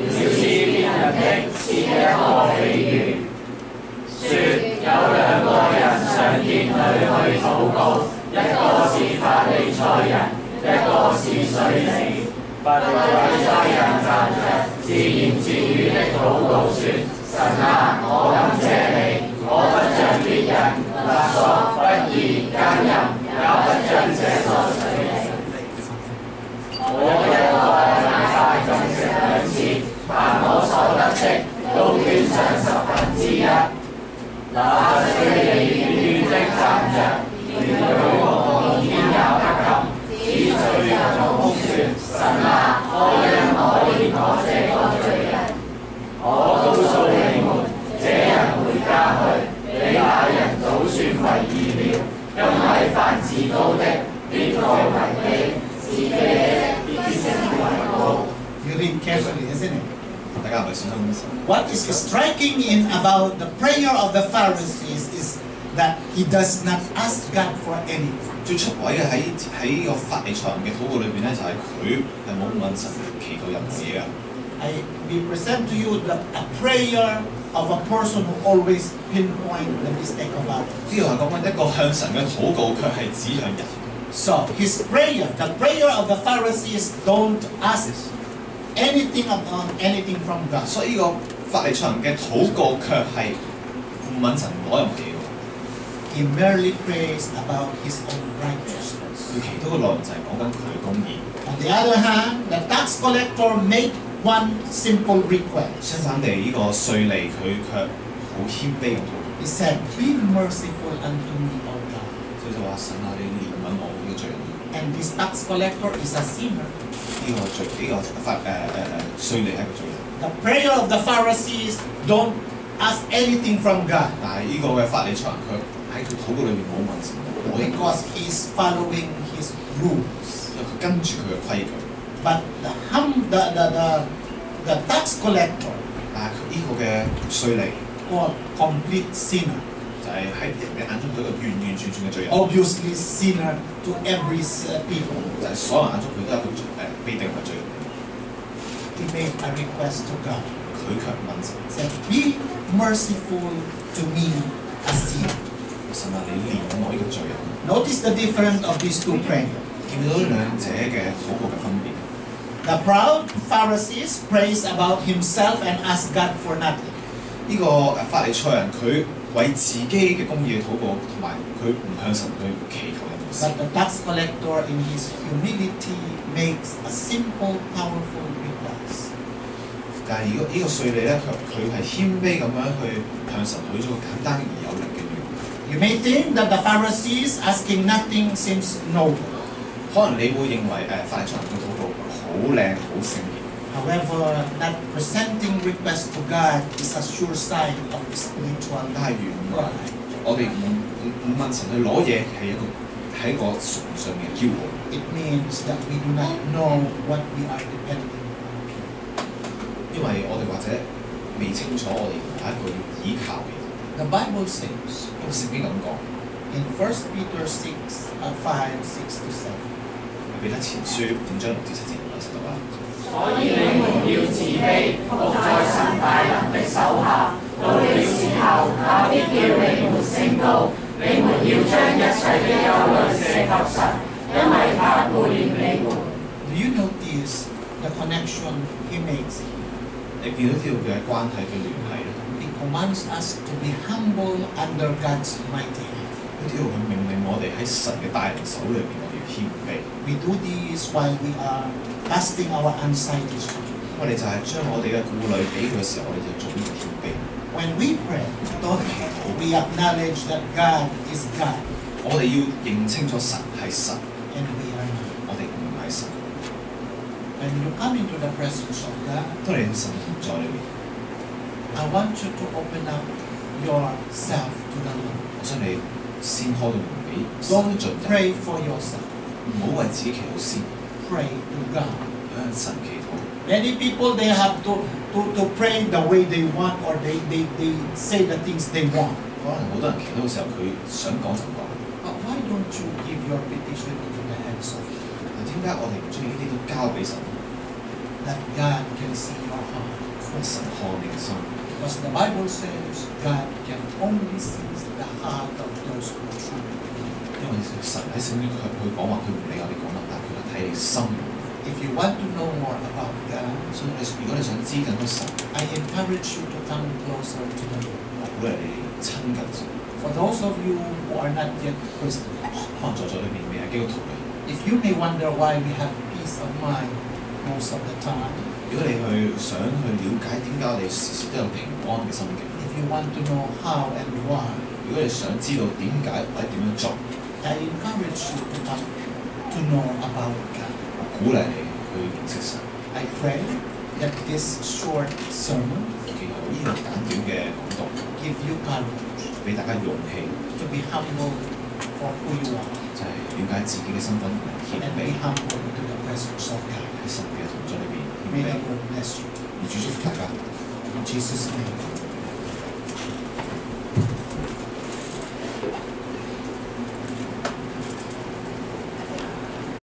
小事別人的設一個比喻，說有2個人上殿裏去禱告，一個是法利賽人，一個是稅吏。法利賽人站着自言自語的禱告說：神啊，我感謝你，我不像別人勒索、不義、奸淫，也不像這個稅吏。我一個禮拜禁食2次，凡我所得的都捐上1/10。那稅吏遠遠的站着，連舉目見天也不敢，只隨着作哭說：神啊，開恩可憐我這個罪人。我告訴你們，這人回家去，比那人早算為義了，因為凡自高的，必該為卑；自卑的，必升為高。 you read carefully, isn't it? 大家係咪小心？ What is striking in about the prayer of the Pharisees is that he does not ask God for anything. 最出位嘅喺個法利賽人嘅禱告裏邊咧，就係佢係冇問神祈禱任何嘢嘅。We present to you a prayer of a person who always pinpoint the mistake of others. 呢個係講緊一個向神嘅禱告，卻係指向人。 So his prayer, the prayer of the Pharisees, don't ask anything from God. 所以呢個法利賽人嘅禱告卻係唔問神攞任何嘢嘅。 He merely prays about his own righteousness. 佢祈禱嘅內容就係講緊佢嘅公義。 On the other hand, the tax collector made one simple request. 相反地，呢個稅吏佢卻好謙卑咁禱告。 He said, "Be merciful unto me, O God." 所以就話神啊，你憐憫我呢個罪人。 And this tax collector is a sinner. 呢個稅吏係一個罪人。 The prayer of the Pharisees don't ask anything from God 但係呢個嘅法利賽人佢喺佢禱告裏面冇問神攞嘢， because he's following his rules. 因為佢跟住佢嘅規矩。 But the tax collector, 但係呢個嘅稅吏 or complete sinner, 就係喺人嘅眼中佢一個完完全全嘅罪人。 obviously sinner to every people. 就係所有人眼中佢都係一個被定為罪人。 He made a request to God. 佢卻問神： Said, "Be merciful to me, a sinner." 神啊，你憐憫我呢個罪人。 Notice the difference of these two prayers. 見到兩者嘅禱告嘅分別。 The proud Pharisees prays about himself and ask God for nothing. 呢個法利賽人佢為自己嘅公義嘅禱告，同埋佢唔向神去祈求任何事。 But the tax collector in his humility makes a simple, powerful request. 但係如果呢個稅吏咧，佢係謙卑咁樣去向神許咗個簡單而有力嘅願。 You may think that the Pharisees asking nothing seems noble. 可能你會認為法利賽人嘅禱告好靚好聖潔。 However, not presenting request to God is a sure sign of spiritual 但係原來 pride. 我哋唔問神去攞嘢係一個崇上面嘅驕傲。 It means that we do not know what we are depending on. 因為我哋或者未清楚我哋有一個要倚靠嘅。 The Bible says 因為聖經咁講， in 1 Peter 5, 6 to 7. 彼得前書5章6至7節，我識到啦。所以你們要自卑，伏在神大能的手下。到了時候，他必叫你們升高。你們要將一切的憂慮卸給神，因為他顧念你們。Do you notice the connection he makes? 你見到呢條嘅關係嘅聯繫咧？ He commands us to be humble under God's mighty hand. 呢條佢命令我哋喺神嘅大能手裏邊，我哋要謙卑。We do this while we are casting our anxieties to Him. 我哋就係將我哋嘅顧慮俾佢嘅時候，我哋就做呢個謙卑。When we pray, 當我哋祈禱， we acknowledge that God is God 我哋要認清楚神係神， and we are not. 我哋唔係神。 When you come into the presence of God, 當你神同在裏面， I want you to open up yourself to the Lord. 我想你先開到門俾神 Don't 進入， pray for yourself. 唔好為自己祈禱先， Pray to God. 向神祈禱。 Many people, they have to pray the way they want, or they say the things they want. 可能好多人祈禱嘅時候，佢想講就講。 But why don't you give your petition into the hands of God? 點解我哋唔將呢啲都交俾神？ That God can see your heart. 因為神看你嘅心， Because the Bible says God can only see the heart of those who truly believe. 因為神喺聖經佢講話，佢唔理我哋講乜，但係佢係睇你心。 If you want to know more about God, 所以如果你想知更多神， I encourage you to come closer to the Lord. 我鼓勵你親近神。 For those of you who are not yet Christians, 可能在座裏面未係基督徒嘅， if you may wonder why we have peace of mind most of the time, 如果你想去了解點解我哋時時都有平安嘅心境， if you want to know how and why, 如果你想知道點解或者點樣做， I encourage you to come to know about God. 我鼓勵你去認識神。 I pray that this short sermon 其實呢個簡短嘅講道， give you courage 俾大家勇氣， to be humble for who you are 就係了解自己嘅身份同埋謙 and be 卑， humble to the presence of God. 喺神嘅同在裏邊謙 May 卑。 the Lord bless you. 而祝福大家。 In Jesus' name.